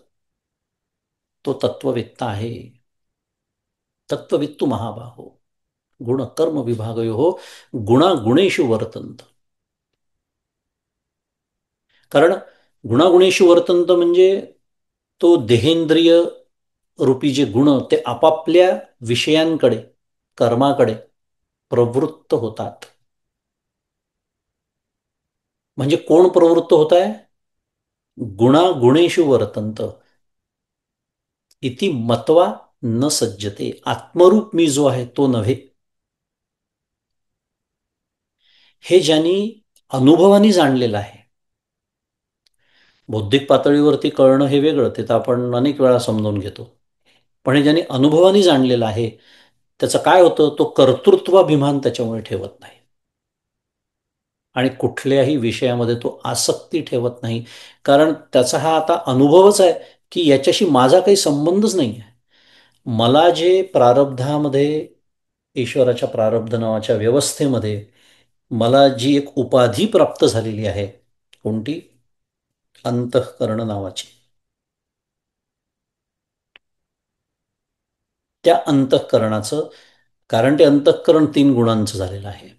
तो तत्ववेत्ता आहे. तत्ववित्तू महाबाहो. गुण कर्म विभागयो गुणागुणेषु वर्तन्त. कारण गुणागुणेषु वर्तन्त म्हणजे तो देहेंद्रिय रूपी जे गुण ते आपापल्या विषयांकडे, कर्माकडे प्रवृत्त होतात. म्हणजे कोण प्रवृत्त होत आहे? गुणागुणेषु वर्तन्त इति मत्वा न सज्जते. आत्मरूप मी जो आहे तो नव्हे. हे ज्यांनी अनुभवाने जाणलेलं आहे. बौद्धिक पातळीवरती कळणं हे वेगळं, ते तर आपण अनेक वेळा समजून घेतो. पण हे ज्यांनी अनुभवाने जाणलेलं आहे त्याचं काय होतं? तो कर्तृत्वाभिमान त्याच्यामुळे ठेवत नाही आणि कुठल्याही विषयामध्ये तो आसक्ती ठेवत नाही. कारण त्याचा हा आता अनुभवच आहे की याच्याशी माझा काही संबंधच नाही आहे. मला जे प्रारब्धामध्ये, ईश्वराच्या प्रारब्ध नावाच्या व्यवस्थेमध्ये मला जी एक उपाधी प्राप्त झालेली आहे, कोणती? अंतःकरण नावाची. त्या अंतःकरणाचं, कारण ते अंतःकरण 3 गुणांचं झालेलं आहे.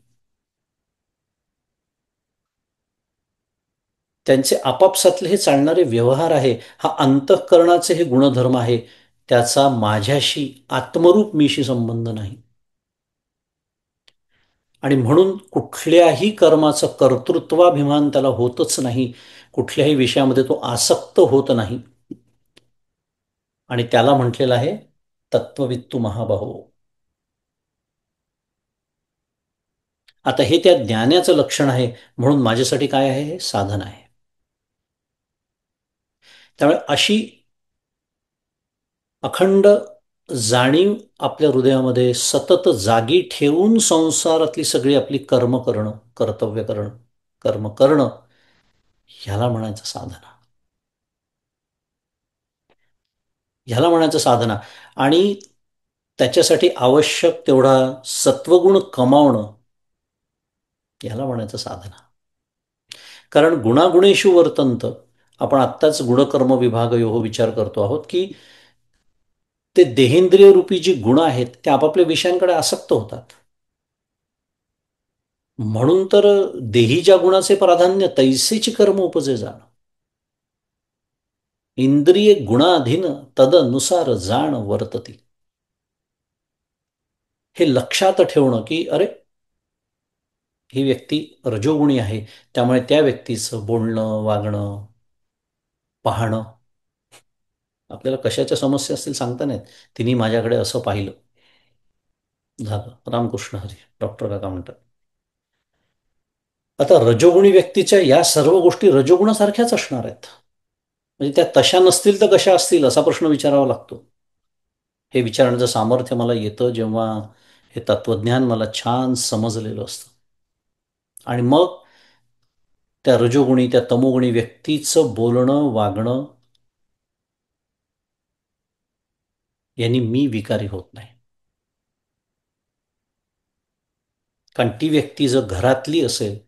त्यांचे आपापसातले हे चालणारे व्यवहार आहे, हा अंतःकरणाचे हे गुणधर्म आहे. त्याचा माझ्याशी, आत्मरूप मीशी संबंध नाही. आणि म्हणून कुठल्याही कर्माचं कर्तृत्वाभिमान त्याला होतच नाही. कुठल्याही विषयामध्ये तो आसक्त होत नाही. आणि त्याला म्हटलेलं आहे तत्ववित्तू महाबाहो. आता हे त्या ज्ञानाचं लक्षण आहे. म्हणून माझ्यासाठी काय आहे? हे साधन आहे. त्यामुळे अशी अखंड जाणीव आपल्या हृदयामध्ये सतत जागी ठेवून संसारातली सगळी आपली कर्म करणं, कर्तव्य करणं, कर्म करणं, ह्याला म्हणायचं साधना. ह्याला म्हणायचं साधना. आणि त्याच्यासाठी आवश्यक तेवढा सत्वगुण कमावणं, ह्याला म्हणायचं साधना. कारण गुणागुणेषु वर्तंत, आपण आत्ताच गुणकर्म विभाग हो विचार करतो आहोत की ते देहेंद्रिय रूपी जी गुण आहेत ते आपापल्या विषयांकडे आसक्त होतात. म्हणून तर देही ज्या गुणाचे प्राधान्य तैसेची कर्म उपजे जाण. इंद्रिय गुणाधीन तदनुसार जाण वर्तती. हे लक्षात ठेवणं की अरे, ही व्यक्ती रजोगुणी आहे, त्यामुळे त्या व्यक्तीचं बोलणं, वागणं, पाहणं, आपल्याला कशाच्या समस्या असतील सांगता नाहीत. तिने माझ्याकडे असं पाहिलं, झालं रामकृष्ण हरी, डॉक्टर काका म्हणतात. आता रजोगुणी व्यक्तीच्या या सर्व गोष्टी रजोगुणासारख्याच असणार आहेत. म्हणजे त्या तशा नसतील तर कशा असतील असा प्रश्न विचारावा लागतो. हे विचारण्याचं सामर्थ्य मला येतं जेव्हा हे तत्वज्ञान मला छान समजलेलं असतं. आणि मग त्या रजोगुणी, त्या तमोगुणी व्यक्तीचं बोलणं, वागणं यांनी मी विकारी होत नाही. कारण ती व्यक्ती जर घरातली असेल,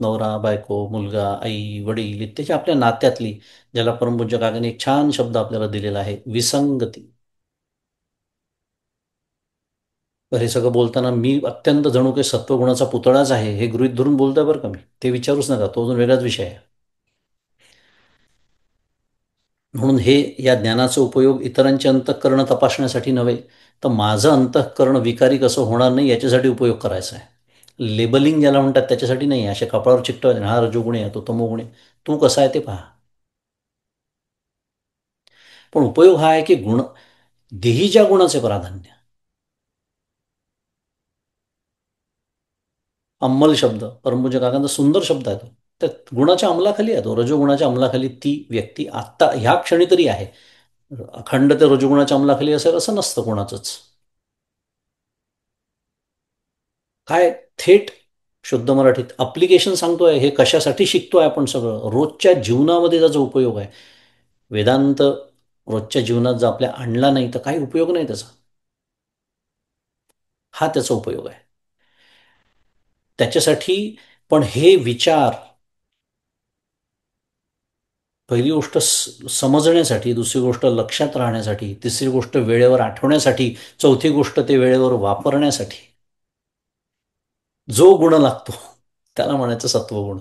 नवरा, बायको, मुलगा, आई, वडील इत्यादी आपल्या नात्यातली, ज्याला परमपूज्य काकाने एक छान शब्द आपल्याला दिलेला आहे, विसंगती. तर हे सगळं बोलताना मी अत्यंत जणू काही सत्वगुणाचा पुतळाच आहे हे गृहीत धरून बोलतोय बरं का मी. ते विचारूच नका, तो अजून वेगळाच विषय आहे. म्हणून हे या ज्ञानाचा उपयोग इतरांचे अंतःकरण तपासण्यासाठी नव्हे, तर माझं अंतःकरण विकारी कसं होणार नाही याच्यासाठी उपयोग करायचा आहे. लेबलिंग ज्याला म्हणतात त्याच्यासाठी नाही. अशा कपाळावर चिकटवायचं हा रजोगुणी आहे, तो तमोगुणी, तू कसा आहे ते पहा. पण उपयोग हा आहे की गुण, देही ज्या गुणाचे प्राधान्य. अंमल शब्द परमपूज्य काकांचा सुंदर शब्द आहे तो. त्या गुणाच्या अंमलाखाली आहे तो, रजोगुणाच्या अंमलाखाली ती व्यक्ती आत्ता ह्या क्षणी तरी आहे. अखंड ते रजोगुणाच्या अंमलाखाली असेल असं नसतं कोणाचंच. काय थेट शुद्ध मराठीत अप्लिकेशन सांगतोय, हे कशासाठी शिकतोय आपण सगळं, रोजच्या जीवनामध्ये त्याचा उपयोग आहे. वेदांत रोजच्या जीवनात जर आपल्या आणला नाही तर काही उपयोग नाही त्याचा. हा त्याचा उपयोग आहे. त्याच्यासाठी पण हे विचार, पहिली गोष्ट समजण्यासाठी, दुसरी गोष्ट लक्षात राहण्यासाठी, तिसरी गोष्ट वेळेवर आठवण्यासाठी, चौथी गोष्ट ते वेळेवर वापरण्यासाठी जो गुण लागतो त्याला म्हणायचं सत्वगुण.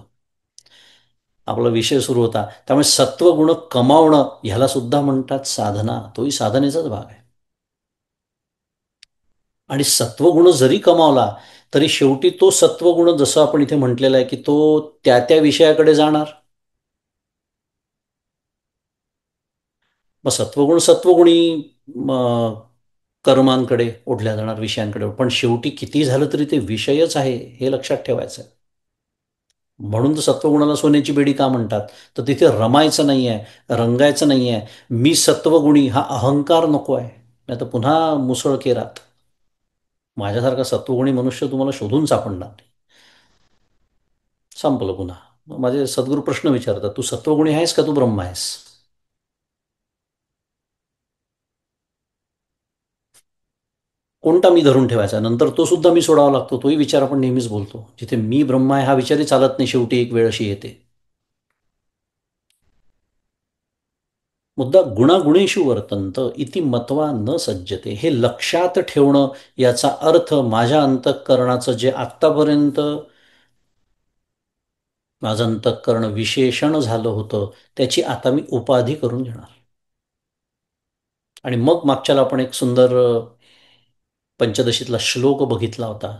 आपला विषय सुरू होता त्यामुळे सत्वगुण कमावणं ह्याला सुद्धा म्हणतात साधना. तोही साधनेचाच भाग आहे. आणि सत्वगुण जरी कमावला तरी शेवटी तो सत्वगुण, जसं आपण इथे म्हटलेलं आहे की तो त्या त्या विषयाकडे जाणार. मग सत्वगुण सत्वगुणी म, कर्मांकडे ओढल्या जाणार, विषयांकडे. पण शेवटी किती झालं तरी ते विषयच आहे हे लक्षात ठेवायचं आहे. म्हणून तर सत्वगुणाला सोन्याची बेडी का म्हणतात? तर तिथे रमायचं नाही आहे, रंगायचं नाही आहे. मी सत्वगुणी हा अहंकार नको आहे. नाही तर पुन्हा मुसळकेरात माझ्यासारखा सत्वगुणी मनुष्य तुम्हाला शोधून सापडणार नाही. संपलं पुन्हा. मग माझे सद्गुरू प्रश्न विचारतात, तू सत्वगुणी आहेस का तू ब्रह्म आहेस? कोणता मी धरून ठेवायचा? नंतर तो सुद्धा मी सोडावा लागतो. तोही विचार आपण नेहमीच बोलतो. जिथे मी ब्रह्म आहे हा विचारही चालत नाही. शेवटी एक वेळ अशी येते. मुद्दा गुणागुणेषु वर्तन्त इति मत्वा न सज्जते. हे लक्षात ठेवणं, याचा अर्थ माझ्या अंतःकरणाचं जे आत्तापर्यंत माझं अंतःकरण विशेषण झालं होतं त्याची आता मी उपाधी करून घेणार. आणि मग मागच्याला आपण एक सुंदर पंचदशीतला श्लोक बघितला होता.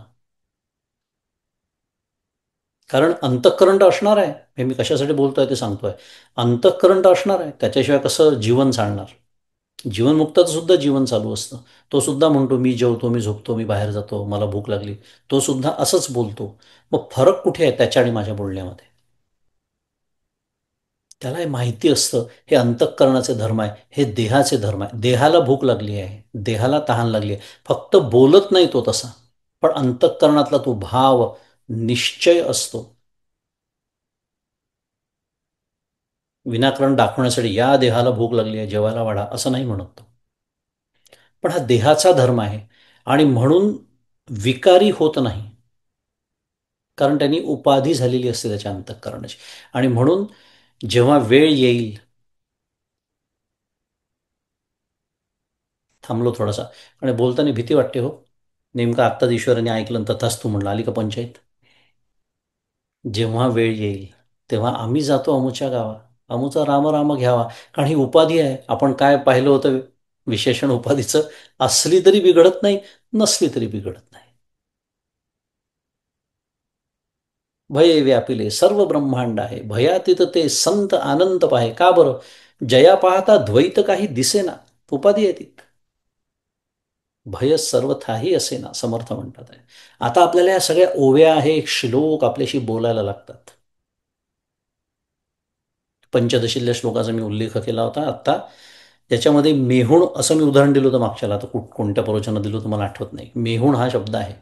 कारण अंतःकरण तर असणार आहे. हे मी कशासाठी बोलतोय ते सांगतोय. अंतःकरण तर असणार आहे, त्याच्याशिवाय कसं जीवन चालणार? जीवनमुक्ताचं सुद्धा जीवन चालू असतं. तो सुद्धा म्हणतो मी जेवतो, मी झोपतो, मी बाहेर जातो, मला भूक लागली. तो सुद्धा असंच बोलतो. मग फरक कुठे आहे त्याच्या आणि माझ्या बोलण्यामध्ये? त्याला हे माहिती असतं हे अंतःकरणाचे धर्म आहे, हे देहाचे धर्म आहे. देहाला भूक लागली आहे, देहाला तहान लागली आहे, फक्त बोलत नाही तो तसा. पण अंतःकरणातला तो भाव, निश्चय असतो. विनाकारण दाखवण्यासाठी या देहाला भूक लागली आहे, जेवायला वाढा, असं नाही म्हणत तो. पण हा देहाचा धर्म आहे आणि म्हणून विकारी होत नाही. कारण त्यांनी उपाधी झालेली असते त्याच्या अंतःकरणाची. आणि म्हणून जेव्हा वेळ येईल, थांबलो थोडासा आणि बोलताना भीती वाटते हो. नेमकं आत्ताच ईश्वराने ऐकलं आणि तथास्तु म्हणलं, आली का पंचायत? जेव्हा वेळ येईल तेव्हा आम्ही जातो अमुच्या गावा, अमुचा राम राम घ्यावा. कारण ही उपाधी आहे. आपण काय पाहिलं होतं विशेषण उपाधीचं? असली तरी बिघडत नाही, नसली तरी बिघडत नाही. भय व्यापिले सर्व ब्रह्मांड आहे, भयातीत ते संत आनंद पाहे. का बरं? जया पाहता द्वैत काही दिसेना. उपाधी आहे ती. भय सर्वथाही असेना, समर्थ म्हणतात आहे. आता आपल्याला या सगळ्या ओव्या आहे, एक श्लोक आपल्याशी बोलायला लागतात. पंचदशीतल्या श्लोकाचा मी उल्लेख केला होता आत्ता. त्याच्यामध्ये मेहुण असं मी उदाहरण दिलं होतं मागच्याला. आता कोणत्या प्रवचनात दिलं होतं मला आठवत नाही. मेहुण हा शब्द आहे.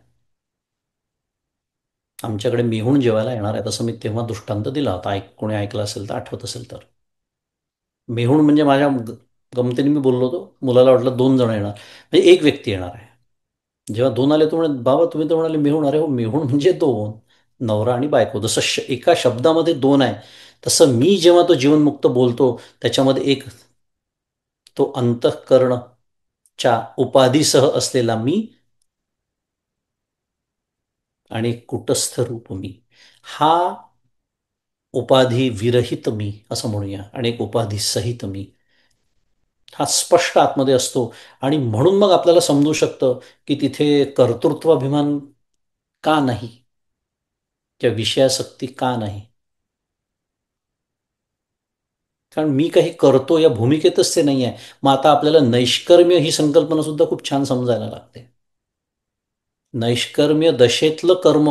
आमच्याकडे मेहुण जेवायला येणार आहे, तसं मी तेव्हा दृष्टांत दिला होता. कोणी ऐकलं असेल तर, आठवत असेल तर. मेहुण म्हणजे माझ्या गमतीने मी बोललो होतो. मुलाला वाटलं 2 जण येणार, म्हणजे एक व्यक्ती येणार आहे. जेव्हा 2 आले तो म्हणे, बाबा तुम्ही तर म्हणाले मेहुण. अरे हो, मेहुण म्हणजे 2, नवरा आणि बायको. जसं एका शब्दामध्ये 2 आहे, तसं मी जेव्हा तो जीवनमुक्त बोलतो त्याच्यामध्ये एक तो अंतःकरणच्या उपाधीसह असलेला मी आणि कुटस्थ रूप मी, हा उपाधी विरहित मी असं म्हणूया, आणि एक उपाधी सहित मी, हा स्पष्ट आतमध्ये असतो. आणि म्हणून मग आपल्याला समजू शकतं की तिथे कर्तृत्वाभिमान का नाही, किंवा विषयासक्ती का नाही. कारण मी काही करतो या भूमिकेतच ते नाही आहे. मग आता आपल्याला नैष्कर्म्य ही संकल्पना सुद्धा खूप छान समजायला लागते. नैष्कर्म्य दशेतलं कर्म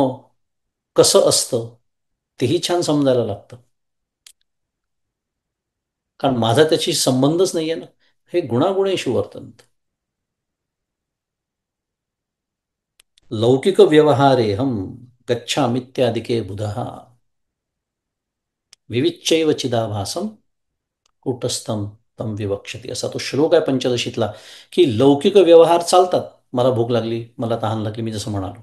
कसं असतं तेही छान समजायला लागतं. कारण माझा त्याची संबंधच नाही आहे ना. हे गुणागुणेषु वर्तन्त. लौकिक व्यवहारे हम गच्छामित्यादिके बुधः विविच्चैव चिदाभासम कूटस्थम तम विवक्षति. असा तो श्लोक आहे पंचदशीतला. की लौकिक व्यवहार चालतात, मला भूक लागली, मला तहान लागली, मी जसं म्हणालो,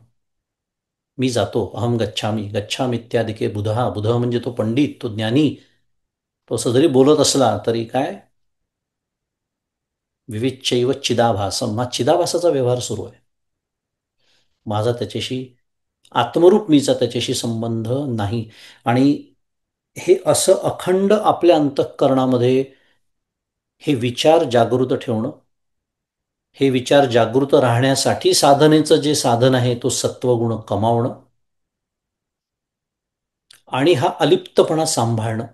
मी जातो, अहम गच्छामी गच्छामी इत्यादिके बुधहा, बुध म्हणजे तो पंडित, तो ज्ञानी, तो असं जरी बोलत असला तरी काय, विविच्चैव चिदाभासम, हा चिदाभासाचा व्यवहार सुरू आहे. माझा त्याच्याशी, आत्मरूप मीचा त्याच्याशी संबंध नाही. आणि हे असं अखंड आपल्या अंतःकरणामध्ये हे विचार जागृत ठेवणं, हे विचार जागृत राहण्यासाठी साधनेचं जे साधन आहे तो सत्वगुण कमावणं आणि हा अलिप्तपणा सांभाळणं.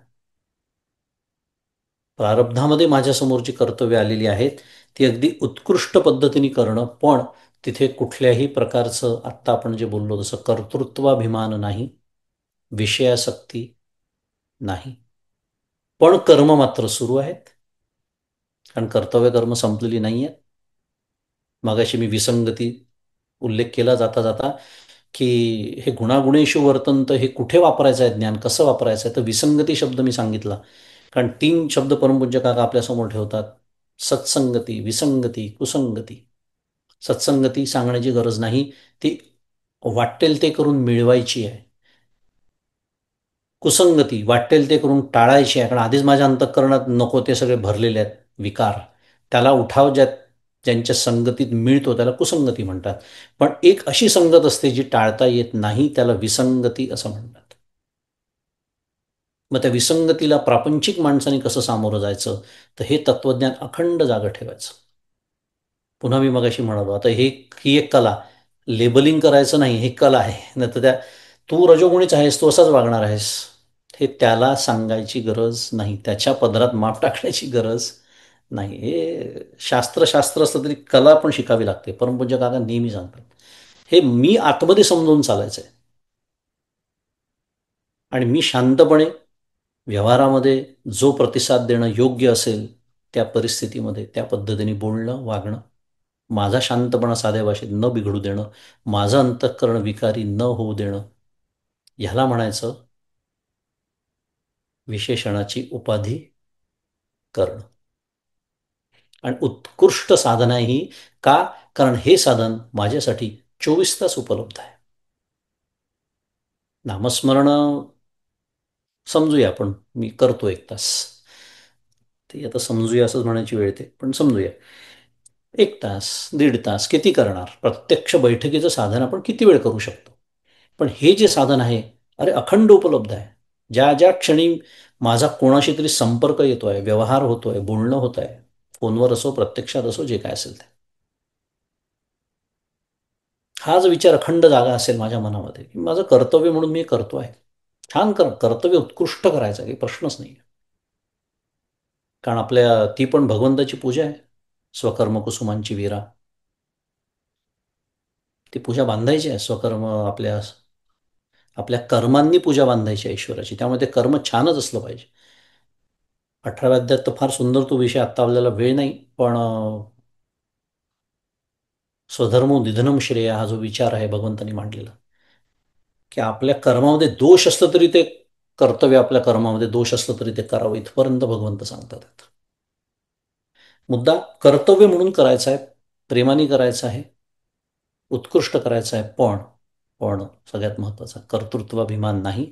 प्रारब्धामध्ये माझ्यासमोर जी कर्तव्य आलेली आहेत ती अगदी उत्कृष्ट पद्धतीने करणं, पण तिथे कुठल्याही प्रकारचं, आत्ता आपण जे बोललो तसं, कर्तृत्वाभिमान नाही, विषयासक्ती नाही, पण कर्म मात्र सुरू आहेत. कारण कर्तव्य कर्म संपलेली नाही आहेत. मगाशी मी विसंगती उल्लेख केला जाता जाता, की हे गुणागुणेषु वर्तंत हे कुठे वापरायचं आहे, ज्ञान कसं वापरायचं आहे, तर विसंगती शब्द मी सांगितला. कारण 3 शब्द परमपूज्य काका आपल्यासमोर ठेवतात: सत्संगती, विसंगती, कुसंगती. सत्संगती सांगण्याची गरज नाही, ती वाटेल ते करून मिळवायची आहे. कुसंगती वाटेल ते करून टाळायची आहे, कारण आधीच माझ्या अंतःकरणात नको ते सगळे भरलेले आहेत विकार. त्याला उठाव ज्यांच्या संगतीत मिळतो त्याला कुसंगती म्हणतात. पण एक अशी संगत असते जी टाळता येत नाही, त्याला विसंगती असं म्हणतात. मग त्या विसंगतीला प्रापंचिक माणसाने कसं सामोरं जायचं, तर हे तत्वज्ञान अखंड जागं ठेवायचं. पुन्हा मी मगाशी म्हणालो, आता ही एक कला, लेबलिंग करायचं नाही, हे कला आहे. नाही तर तू रजोगुणीच आहेस, तू असाच वागणार आहेस, हे त्याला सांगायची गरज नाही, त्याच्या पदरात माप टाकण्याची गरज नाही. हे शास्त्र असलं तरी कला पण शिकावी लागते. परमपूज्य काका नेहमी सांगतात, हे मी आतमध्ये समजून चालायचं आहे. आणि मी शांतपणे व्यवहारामध्ये जो प्रतिसाद देणं योग्य असेल त्या परिस्थितीमध्ये त्या पद्धतीने बोलणं, वागणं, माझा शांतपणा साध्या भाषेत न बिघडू देणं, माझं अंतःकरण विकारी न होऊ देणं, ह्याला म्हणायचं विशेषणाची उपाधी करणं. आणि उत्कृष्ट साधना ही, का? कारण हे साधन माझ्यासाठी 24 तास उपलब्ध आहे. नामस्मरण समजूया आपण, मी करतो 1 तास, ते आता समजूया असंच म्हणायची वेळ येते, पण समजूया. 1 तास, 1.5 तास किती करणार? प्रत्यक्ष बैठकीचं साधन आपण किती वेळ करू शकतो? पण हे जे साधन आहे, अरे अखंड उपलब्ध आहे. ज्या ज्या क्षणी माझा कोणाशी तरी संपर्क येतोय, व्यवहार होतोय, बोलणं होत आहे, फोनवर असो, प्रत्यक्षात असो, जे काय असेल ते, हा जो विचार अखंड जागा असेल माझ्या मनामध्ये, की माझं कर्तव्य म्हणून मी करतो आहे, छान कर्तव्य उत्कृष्ट करायचं, काही प्रश्नच नाही. कारण आपल्या ती पण भगवंताची पूजा आहे, स्वकर्म कुसुमांची वीरा. ती पूजा बांधायची आहे, स्वकर्म, आपल्या आपल्या कर्मांनी पूजा बांधायची आहे ईश्वराची. त्यामुळे ते कर्म छानच असलं पाहिजे. 18व्या अध्यायात तर फार सुंदर तो विषय, आत्ता आपल्याला वेळ नाही, पण स्वधर्मो निधनम श्रेय हा जो विचार आहे भगवंतानी मांडलेला, की आपल्या कर्मामध्ये दोष असलं तरी ते कर्तव्य, आपल्या कर्मामध्ये दोष असलं तरी ते करावं, इथपर्यंत भगवंत सांगतात. मुद्दा कर्तव्य म्हणून करायचा आहे, प्रेमाने करायचं आहे, उत्कृष्ट करायचं आहे, पण सगळ्यात महत्त्वाचा कर्तृत्वाभिमान नाही.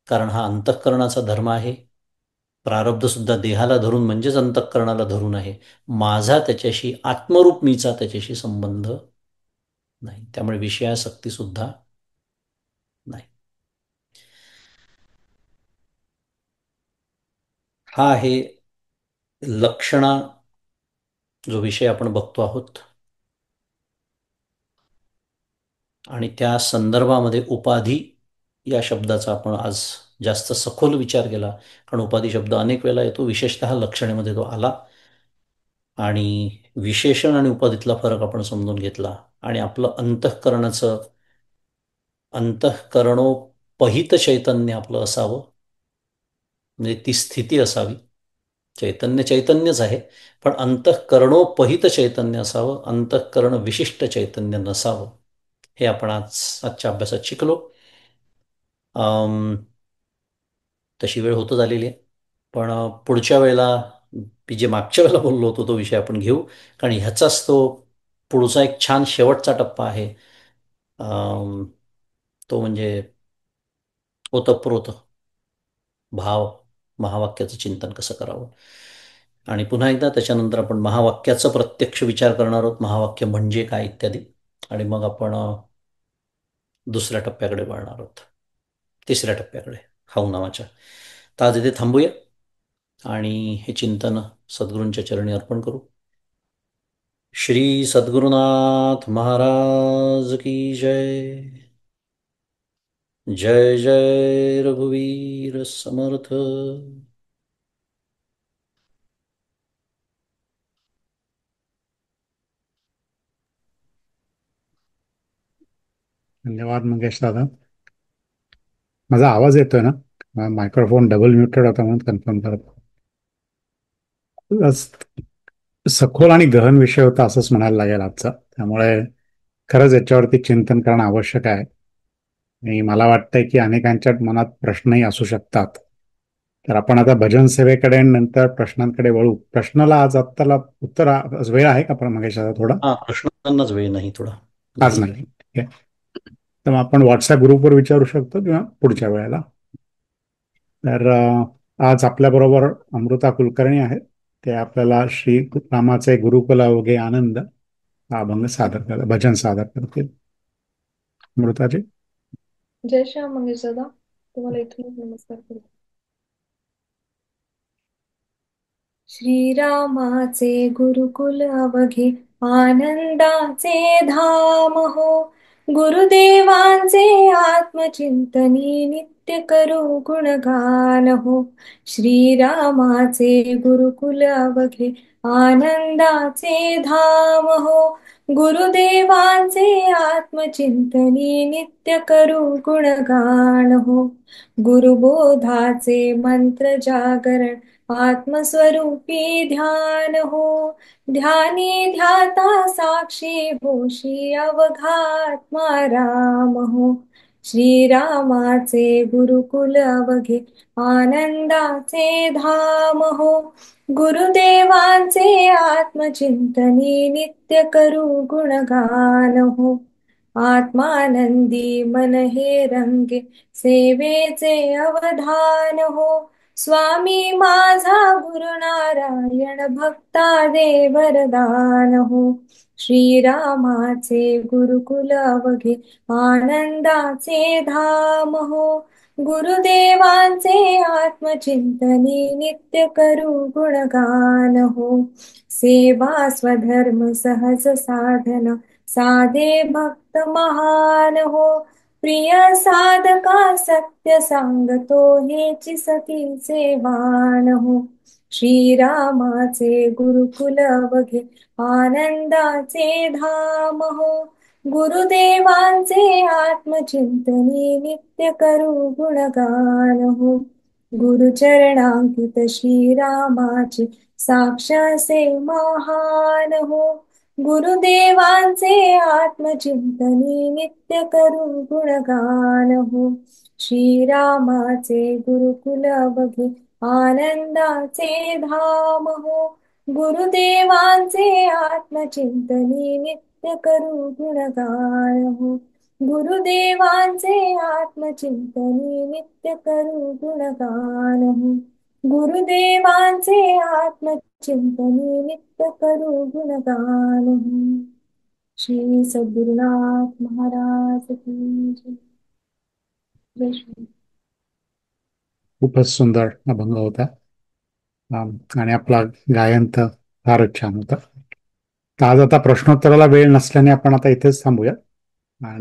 कारण हा अंतःकरणाचा धर्म आहे. प्रारब्ध सुद्धा देहाला धरून म्हणजेच अंतःकरणाला धरून आहे. माझा त्याच्याशी, आत्मरूप मीचा त्याच्याशी संबंध नाही. त्यामुळे विषयासक्ती सुद्धा नाही. हा आहे लक्षणा जो विषय आपण बघतो आहोत. आणि त्या संदर्भामध्ये उपाधी या शब्दाचा आपण आज जास्त सखोल विचार केला. कारण उपाधी शब्द अनेक वेळेला येतो, विशेषतः लक्षणेमध्ये तो आला. आणि विशेषण आणि उपाधीतला फरक आपण समजून घेतला. आणि आपलं अंतःकरणाचं, अंतःकरणोपहित चैतन्य आपलं असावं, म्हणजे ती स्थिती असावी. चैतन्य चैतन्यच आहे, पण अंतःकरणोपहित चैतन्य असावं, अंतःकरण विशिष्ट चैतन्य नसावं. हे आपण आजच्या अभ्यासात शिकलो. तशी वेळ होतच आलेली आहे, पण पुढच्या वेळेला मी जे मागच्या वेळेला बोललो होतो तो विषय आपण घेऊ. कारण ह्याचाच तो पुढचा एक छान शेवटचा टप्पा आहे. अम, तो म्हणजे ओतप्रोत भाव, महावाक्याचं चिंतन कसं करावं. आणि पुन्हा एकदा त्याच्यानंतर आपण महावाक्याचा प्रत्यक्ष विचार करणार आहोत, महावाक्य म्हणजे काय इत्यादी. आणि मग आपण दुसऱ्या टप्प्याकडे वळणार आहोत, तिसऱ्या टप्प्याकडे, हाऊ नावाच्या. तर आज इथे थांबूया आणि हे चिंतन सद्गुरूंच्या चरणी अर्पण करू. श्री सद्गुरुनाथ महाराज की जय. जय जय रघुवीर समर्थ. धन्यवाद मंगेश दादा. माझा आवाज येतोय ना? मायक्रोफोन डबल म्युटेड होता म्हणून कन्फर्म करत. आज सखोल आणि गहन विषय होता असंच म्हणायला लागेल आजचा. त्यामुळे खरंच याच्यावरती चिंतन करणं आवश्यक आहे. आणि मला वाटतंय की अनेकांच्या मनात प्रश्नही असू शकतात. तर आपण आता भजन सेवेकडे आणि नंतर प्रश्नांकडे वळू. प्रश्नाला आज आत्ताला उत्तर आज वेळ आहे का पण मंगेश दादा थोडा? हा, प्रश्नांनाच वेळ नाही, थोडा आज घाई. नाही, ठीक आहे. तर मग आपण व्हॉट्सअप ग्रुपवर विचारू शकतो किंवा पुढच्या वेळेला. तर आज आपल्याबरोबर अमृता कुलकर्णी आहेत. ते आपल्याला श्री रामाचे गुरुकुल अवघे आनंद हा अभंग सादर कर, भजन सादर करतील. अमृताजी. जय श्याम मंगेश दादा, तुम्हाला इथूनच नमस्कार करतो. श्रीरामाचे गुरुकुल अवघे आनंदाचे धाम हो, गुरुदेवांचे आत्मचिंतनी नित्य करू गुणगान हो. श्रीरामाचे गुरुकुल अवघे आनंदाचे धाम हो, गुरुदेवांचे आत्मचिंतनी नित्य करू गुणगान हो. गुरुबोधाचे मंत्र जागरण आत्मस्वरूपी ध्यान हो, ध्यानी ध्याता साक्षी होशी अवघात्मा राम हो. श्रीरामाचे गुरुकुल अवघे आनंदाचे धाम हो, गुरुदेवांचे आत्मचिंतनी नित्य करू गुणगान हो. आत्मानंदी मन हे रंगे सेवेचे अवधान हो, स्वामी माझा गुरुनारायण भक्ता दे वरदान हो. श्रीरामाचे गुरुकुल अवघे आनंदाचे धाम हो, गुरुदेवांचे आत्मचिंतनी नित्य करू गुणगान हो. सेवा स्वधर्म सहज साधन साधे भक्त महान हो, प्रिय साधका सत्य सांगतो हेची सतीचे वाण हो. श्रीरामाचे गुरुकुल अवघे आनंदाचे धाम हो, गुरुदेवांचे आत्मचिंतनी नित्य करू गुणगान हो. गुरुचरणांकित श्रीरामाचे साक्ष असे महान हो, गुरुदेवांचे आत्मचिंतनी नित्य करू गुणगान हो. श्रीरामाचे गुरुकुल अवघे आनंदाचे धाम हो, गुरुदेवांचे आत्मचिंतनी नित्य करू गुणगान हो. गुरुदेवांचे आत्मचिंतनी नित्य करू गुणगान हो, गुरुदेवांचे आत्मचिंतनी नित्य करू गुणगान हो. श्री सद्गुरुनाथ महाराज की जय. जय श्री. खूपच सुंदर अभंग होता. आणि आपला गायन तर फारच छान होता. तर आज आता प्रश्नोत्तराला वेळ नसल्याने आपण आता इथेच थांबूया. आणि